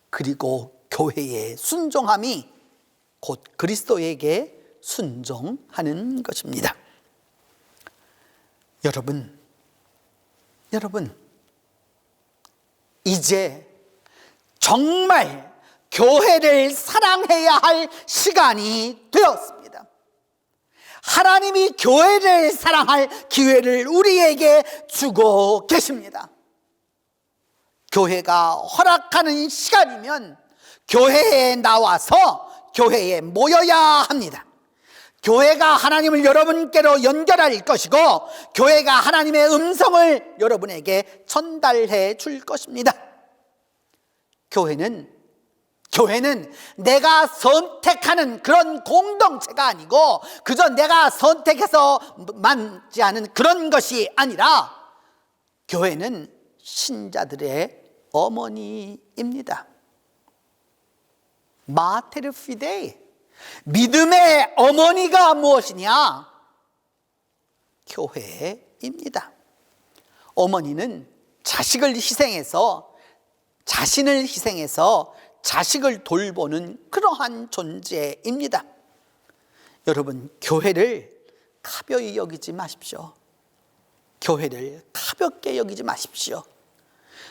그리고 교회의 순종함이 곧 그리스도에게 순종하는 것입니다. 여러분, 이제 정말 교회를 사랑해야 할 시간이 되었습니다. 하나님이 교회를 사랑할 기회를 우리에게 주고 계십니다. 교회가 허락하는 시간이면 교회에 나와서 교회에 모여야 합니다. 교회가 하나님을 여러분께로 연결할 것이고 교회가 하나님의 음성을 여러분에게 전달해 줄 것입니다. 교회는 내가 선택하는 그런 공동체가 아니고 그저 내가 선택해서 만지 않은 그런 것이 아니라 교회는 신자들의 어머니입니다. 마테르 피데이, 믿음의 어머니가 무엇이냐? 교회입니다. 어머니는 자신을 희생해서 자식을 돌보는 그러한 존재입니다. 여러분, 교회를 가벼이 여기지 마십시오. 교회를 가볍게 여기지 마십시오.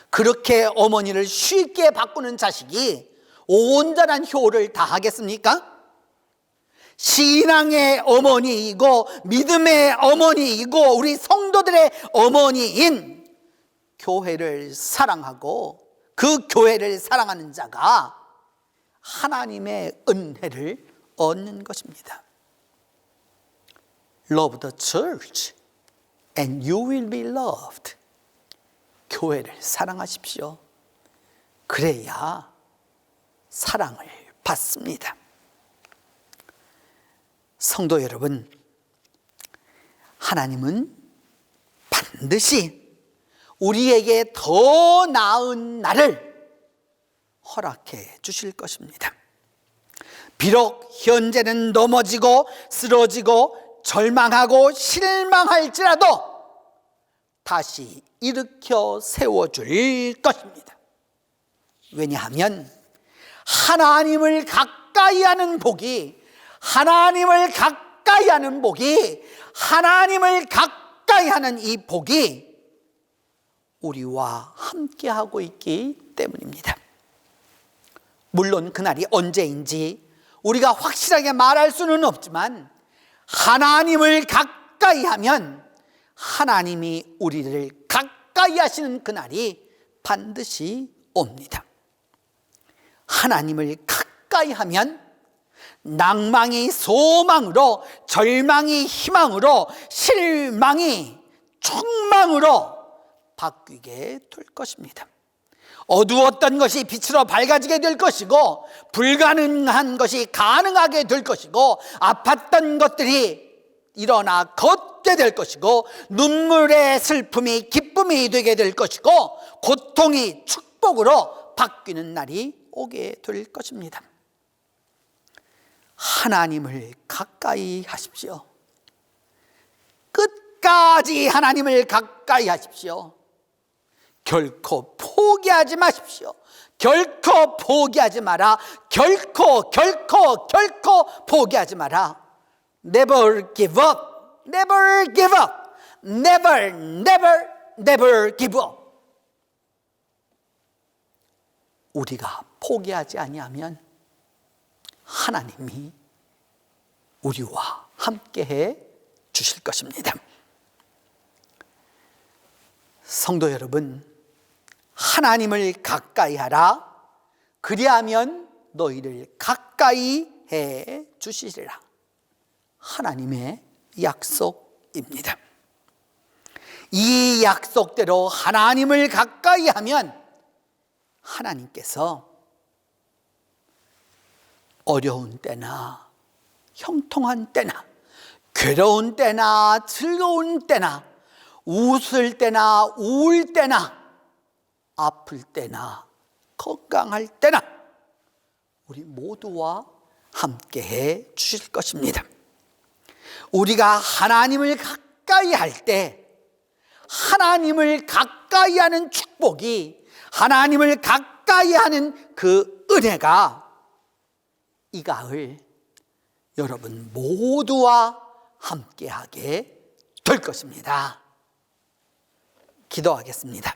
그렇게 어머니를 쉽게 바꾸는 자식이 온전한 효를 다하겠습니까? 신앙의 어머니이고 믿음의 어머니이고 우리 성도들의 어머니인 교회를 사랑하고 그 교회를 사랑하는 자가 하나님의 은혜를 얻는 것입니다. Love the church and you will be loved. 교회를 사랑하십시오. 그래야 사랑을 받습니다. 성도 여러분, 하나님은 반드시 우리에게 더 나은 날을 허락해 주실 것입니다. 비록 현재는 넘어지고 쓰러지고 절망하고 실망할지라도 다시 일으켜 세워줄 것입니다. 왜냐하면 하나님을 가까이 하는 복이 하나님을 가까이 하는 이 복이 우리와 함께하고 있기 때문입니다. 물론 그날이 언제인지 우리가 확실하게 말할 수는 없지만 하나님을 가까이 하면 하나님이 우리를 가까이 하시는 그날이 반드시 옵니다. 하나님을 가까이 하면 낭망이 소망으로, 절망이 희망으로, 실망이 촉망으로 바뀌게 될 것입니다. 어두웠던 것이 빛으로 밝아지게 될 것이고 불가능한 것이 가능하게 될 것이고 아팠던 것들이 일어나 걷게 될 것이고 눈물의 슬픔이 기쁨이 되게 될 것이고 고통이 축복으로 바뀌는 날이 오게 될 것입니다. 하나님을 가까이 하십시오. 끝까지 하나님을 가까이 하십시오. 결코 포기하지 마십시오. 결코 포기하지 마라. 결코 포기하지 마라. Never give up. Never give up. Never give up. 우리가 포기하지 아니하면 하나님이 우리와 함께해 주실 것입니다. 성도 여러분, 하나님을 가까이 하라. 그리하면 너희를 가까이 해 주시리라. 하나님의 약속입니다. 이 약속대로 하나님을 가까이 하면 하나님께서 어려운 때나 형통한 때나 괴로운 때나 즐거운 때나 웃을 때나 울 때나 아플 때나 건강할 때나 우리 모두와 함께해 주실 것입니다. 우리가 하나님을 가까이 할 때 하나님을 가까이 하는 축복이 하나님을 가까이 하는 그 은혜가 이 가을 여러분 모두와 함께하게 될 것입니다. 기도하겠습니다.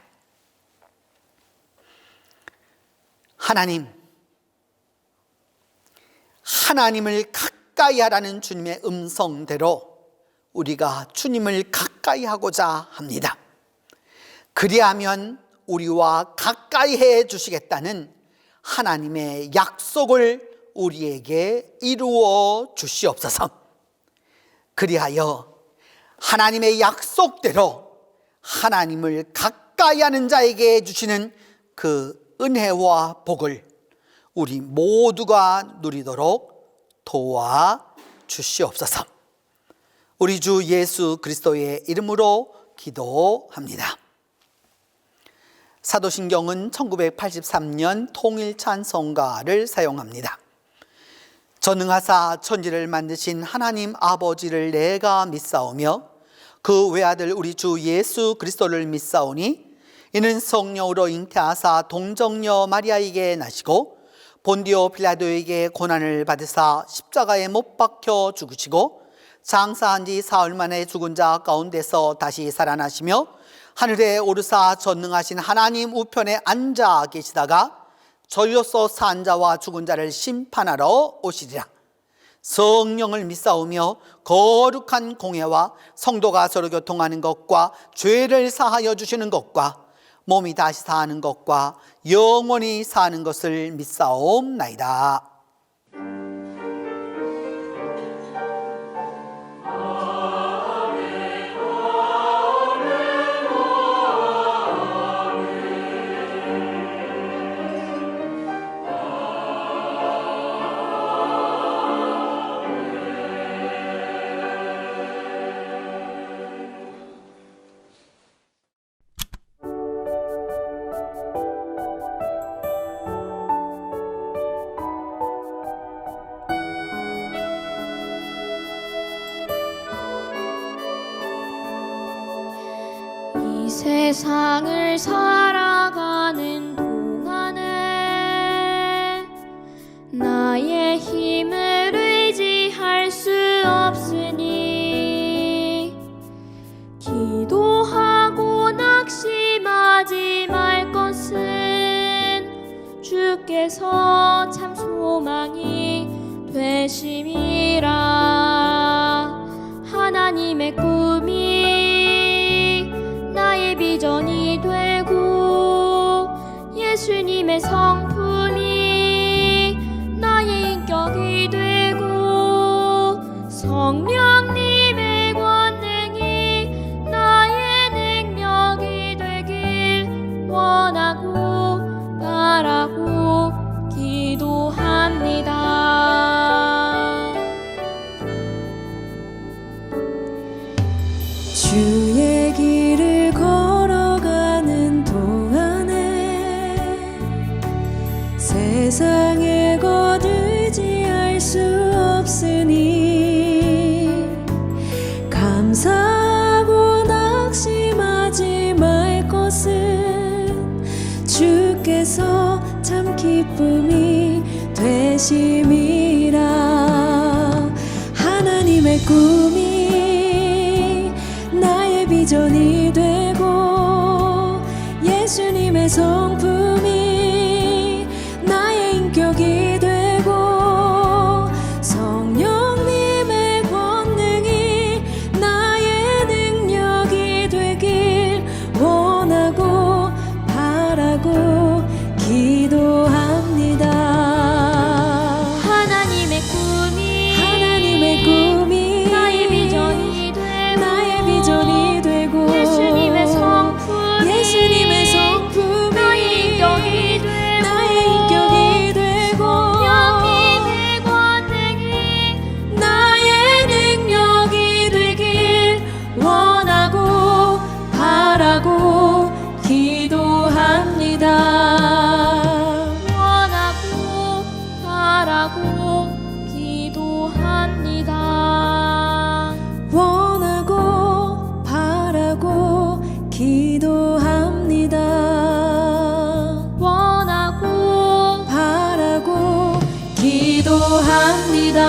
하나님을 가까이 하라는 주님의 음성대로 우리가 주님을 가까이 하고자 합니다. 그리하면 우리와 가까이 해 주시겠다는 하나님의 약속을 우리에게 이루어 주시옵소서. 그리하여 하나님의 약속대로 하나님을 가까이 하는 자에게 주시는 그 은혜와 복을 우리 모두가 누리도록 도와주시옵소서. 우리 주 예수 그리스도의 이름으로 기도합니다. 사도신경은 1983년 통일찬송가를 사용합니다. 전능하사 천지를 만드신 하나님 아버지를 내가 믿사오며 그 외아들 우리 주 예수 그리스도를 믿사오니 이는 성령으로 잉태하사 동정녀 마리아에게 나시고 본디오 빌라도에게 고난을 받으사 십자가에 못 박혀 죽으시고 장사한 지 사흘 만에 죽은 자 가운데서 다시 살아나시며 하늘에 오르사 전능하신 하나님 우편에 앉아 계시다가 절로서 산 자와 죽은 자를 심판하러 오시리라. 성령을 믿사오며 거룩한 공회와 성도가 서로 교통하는 것과 죄를 사하여 주시는 것과 몸이 다시 사는 것과 영원히 사는 것을 믿사옵나이다. 이 세상을 살아가는 동안에 나의 힘을 의지할 수 없으니 기도하고 낙심하지 말 것은 주께서 참 소망이 되심이라. 하나님의 꿈이 나의 비전이 되고 예수님의 성품이 나의 인격이 되고 성령님의 권능이 나의 능력이 되길 원하고 바라고 기도합니다. 주의 길을 걸어가는 동안에 세상의 것 의지할 수 없으니 감사하고 낙심하지 말 것은 주께서 참 기쁨이 되심이라. 하나님의 꿈이 나의 비전이 되고 예수님의 성품이 나의 인격이 되고 성령님의 권능이 나의 능력이 되길 원하고 바라고 기도합니다. 하나님의 꿈이 나의 비전이 되고 예수님의 성품이 나의 인격이 되고 성령님의 권능이 나의 능력이 되길 원하고 바라고 기도합니다. 원하고 바라고 기도합니다. 원하고 바라고 기도합니다. 원하고 바라고 기도합니다.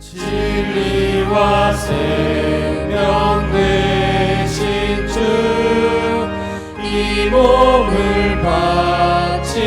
진리와 생명 되신 주, 이 몸을 바치옵니다.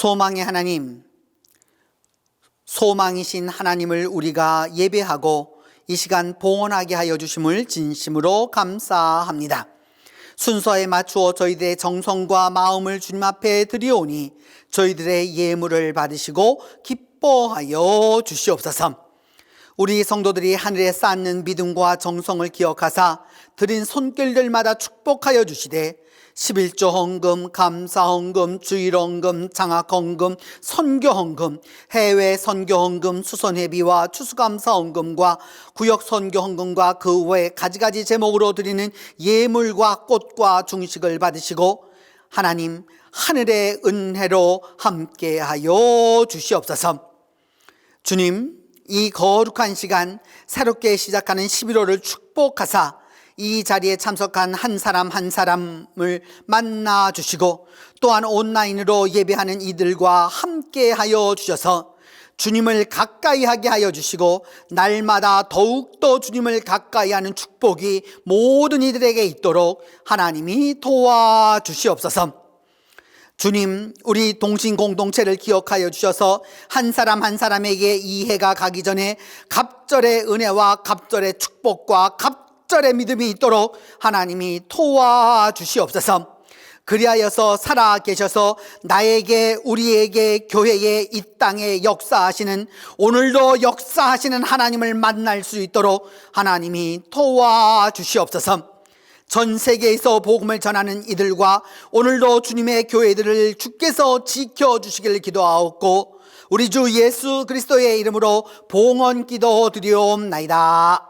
소망의 하나님, 소망이신 하나님을 우리가 예배하고 이 시간 봉헌하게 하여 주심을 진심으로 감사합니다. 순서에 맞추어 저희들의 정성과 마음을 주님 앞에 드리오니 저희들의 예물을 받으시고 기뻐하여 주시옵소서. 우리 성도들이 하늘에 쌓는 믿음과 정성을 기억하사 드린 손길들마다 축복하여 주시되 11조 헌금, 감사 헌금, 주일 헌금, 장학 헌금, 선교 헌금, 해외 선교 헌금, 수선회비와 추수감사 헌금과 구역 선교 헌금과 그 외 가지가지 제목으로 드리는 예물과 꽃과 중식을 받으시고 하나님 하늘의 은혜로 함께하여 주시옵소서. 주님, 이 거룩한 시간 새롭게 시작하는 11월을 축복하사 이 자리에 참석한 한 사람 한 사람을 만나 주시고 또한 온라인으로 예배하는 이들과 함께 하여 주셔서 주님을 가까이 하게 하여 주시고 날마다 더욱더 주님을 가까이 하는 축복이 모든 이들에게 있도록 하나님이 도와주시옵소서. 주님, 우리 동신 공동체를 기억하여 주셔서 한 사람 한 사람에게 이 해가 가기 전에 갑절의 은혜와 갑절의 축복과 갑절의 믿음이 있도록 하나님이 도와주시옵소서. 그리하여서 살아 계셔서 나에게, 우리에게, 교회에, 이 땅에 역사하시는, 오늘도 역사하시는 하나님을 만날 수 있도록 하나님이 도와주시옵소서. 전 세계에서 복음을 전하는 이들과 오늘도 주님의 교회들을 주께서 지켜주시기를 기도하옵고 우리 주 예수 그리스도의 이름으로 봉헌 기도 드리옵나이다.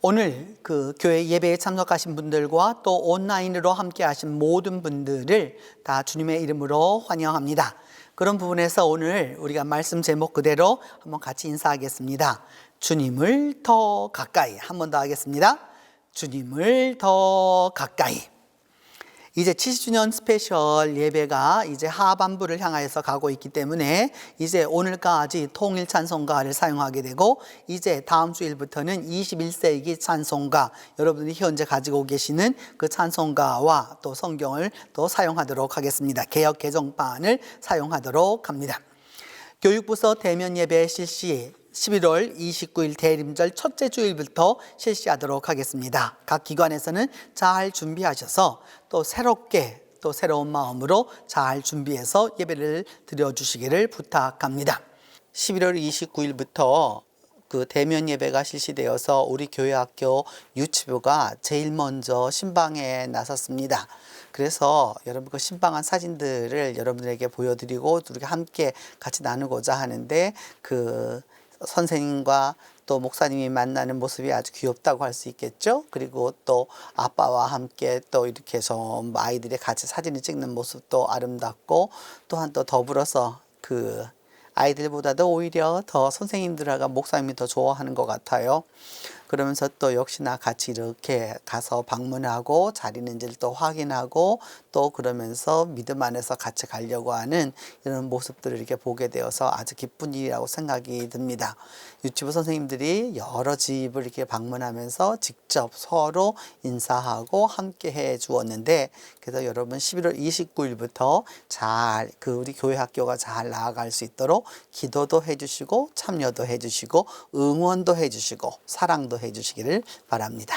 오늘 그 교회 예배에 참석하신 분들과 또 온라인으로 함께 하신 모든 분들을 다 주님의 이름으로 환영합니다. 그런 부분에서 오늘 우리가 말씀 제목 그대로 한번 같이 인사하겠습니다. 주님을 더 가까이. 한 번 더 하겠습니다. 주님을 더 가까이. 이제 70주년 스페셜 예배가 이제 하반부를 향하여서 가고 있기 때문에 이제 오늘까지 통일 찬송가를 사용하게 되고 이제 다음 주일부터는 21세기 찬송가, 여러분들이 현재 가지고 계시는 그 찬송가와 또 성경을 또 사용하도록 하겠습니다. 개역 개정판을 사용하도록 합니다. 교육부서 대면 예배 실시 11월 29일 대림절 첫째 주일부터 실시하도록 하겠습니다. 각 기관에서는 잘 준비하셔서 또 새롭게 또 새로운 마음으로 잘 준비해서 예배를 드려주시기를 부탁합니다. 11월 29일부터 그 대면 예배가 실시되어서 우리 교회학교 유치부가 제일 먼저 신방에 나섰습니다. 그래서 여러분 그 신방한 사진들을 여러분들에게 보여드리고 우리가 함께 같이 나누고자 하는데 그 선생님과 또 목사님이 만나는 모습이 아주 귀엽다고 할 수 있겠죠. 그리고 또 아빠와 함께 또 이렇게 해서 아이들이 같이 사진을 찍는 모습도 아름답고 또한 또 더불어서 그 아이들보다도 오히려 더 선생님들하고 목사님이 더 좋아하는 것 같아요. 그러면서 또 역시나 같이 이렇게 가서 방문하고 잘 있는지를 또 확인하고 또 그러면서 믿음 안에서 같이 가려고 하는 이런 모습들을 이렇게 보게 되어서 아주 기쁜 일이라고 생각이 듭니다. 유치부 선생님들이 여러 집을 이렇게 방문하면서 직접 서로 인사하고 함께 해 주었는데 그래서 여러분 11월 29일부터 잘 그 우리 교회 학교가 잘 나아갈 수 있도록 기도도 해주시고 참여도 해주시고 응원도 해주시고 사랑도 해주시기를 바랍니다.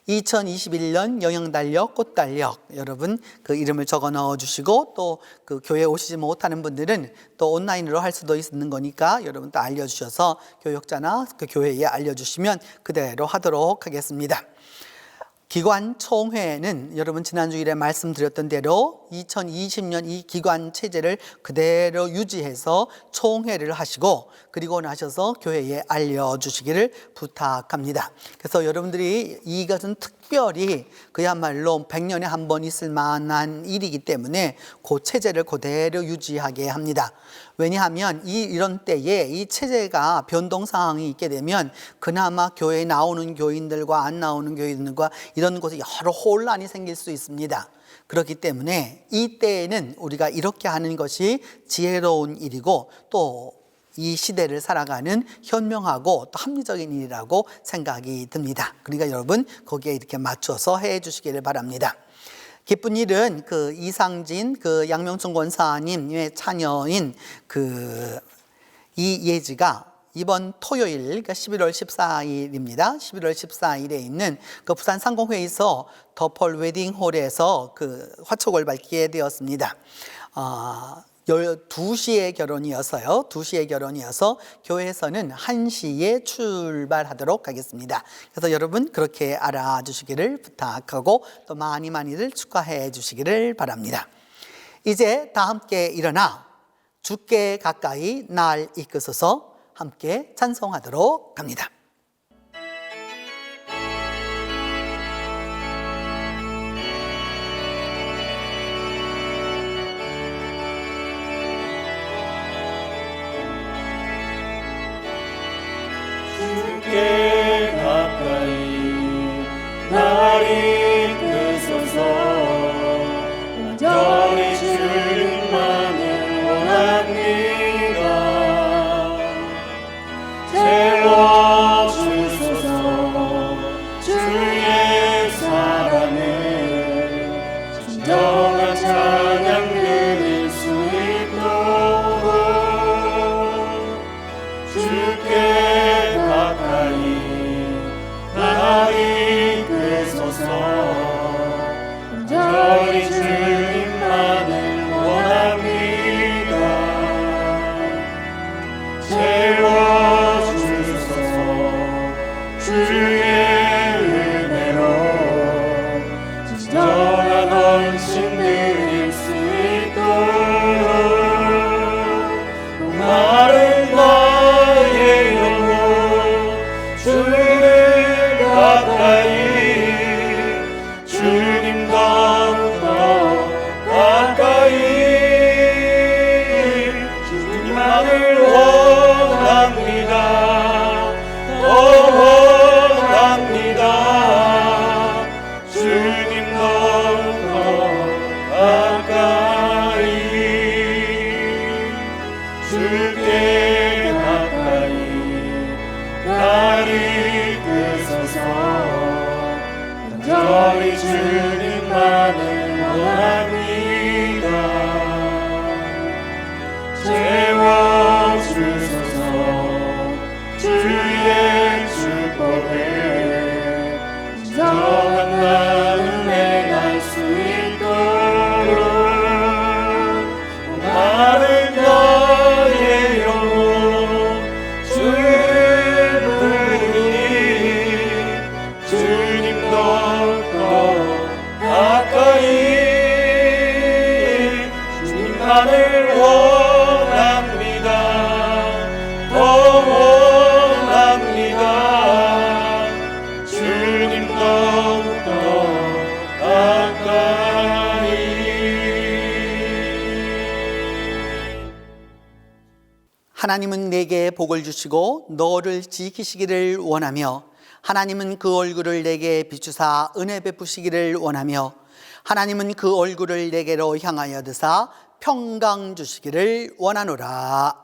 2021년 영양달력, 꽃달력 여러분 그 이름을 적어 넣어 주시고 또 그 교회 오시지 못하는 분들은 또 온라인으로 할 수도 있는 거니까 여러분 또 알려주셔서 교역자나 그 교회에 알려주시면 그대로 하도록 하겠습니다. 기관 총회는 여러분 지난주일에 말씀드렸던 대로 2020년 이 기관 체제를 그대로 유지해서 총회를 하시고 그리고 나셔서 교회에 알려주시기를 부탁합니다. 그래서 여러분들이 이것은 특별히 특별히 그야말로 100년에 한 번 있을 만한 일이기 때문에 그 체제를 그대로 유지하게 합니다. 왜냐하면 이런 때에 이 체제가 변동 상황이 있게 되면 그나마 교회에 나오는 교인들과 안 나오는 교인들과 이런 곳에 여러 혼란이 생길 수 있습니다. 그렇기 때문에 이 때에는 우리가 이렇게 하는 것이 지혜로운 일이고 또 이 시대를 살아가는 현명하고 또 합리적인 일이라고 생각이 듭니다. 그러니까 여러분 거기에 이렇게 맞춰서 해 주시기를 바랍니다. 기쁜 일은 그 이상진 그 양명춘 권사님의 자녀인 이 예지가 이번 토요일, 그러니까 11월 14일입니다. 11월 14일에 있는 그 부산 상공회의소 더펄 웨딩홀에서 그 화촉을 밝히게 되었습니다. 12시에 결혼이어서요. 2시에 결혼이어서 교회에서는 1시에 출발하도록 하겠습니다. 그래서 여러분 그렇게 알아주시기를 부탁하고 또 많이들 축하해 주시기를 바랍니다. 이제 다 함께 일어나 주께 가까이 날 이끄소서 함께 찬송하도록 합니다. 주께 가까이 날 이끄소서 온전히 주님만을 원합니다. 채워주소서 주의 사랑을 진정한 찬양 드릴 수 있도록 주께 가까이 날 이끄소서 온전히 주님만을 원합니다. 채워주소서 주의 은혜로 진정한 헌신 드릴 수 있도록 마른 나의 영혼 주를 가까이 주님 더욱더 가까이 주님만을 원합니다. 더 원합니다. 주님 더욱더 가까이 주께 가까이 날 이끄소서 온전히 주님만을 원합니다. 채워주소서 주의 축복을 진정한 나눔에 갈 수 있도록 마른 나의 영혼 주를 부르니 주님 더욱더 가까이 주님만을 원합니다. 더 원합니다. 주님 더욱더 가까이. 하나님은 내게 복을 주시고 너를 지키시기를 원하며 하나님은 그 얼굴을 내게 비추사 은혜 베푸시기를 원하며 하나님은 그 얼굴을 내게로 향하여 드사 평강 주시기를 원하노라.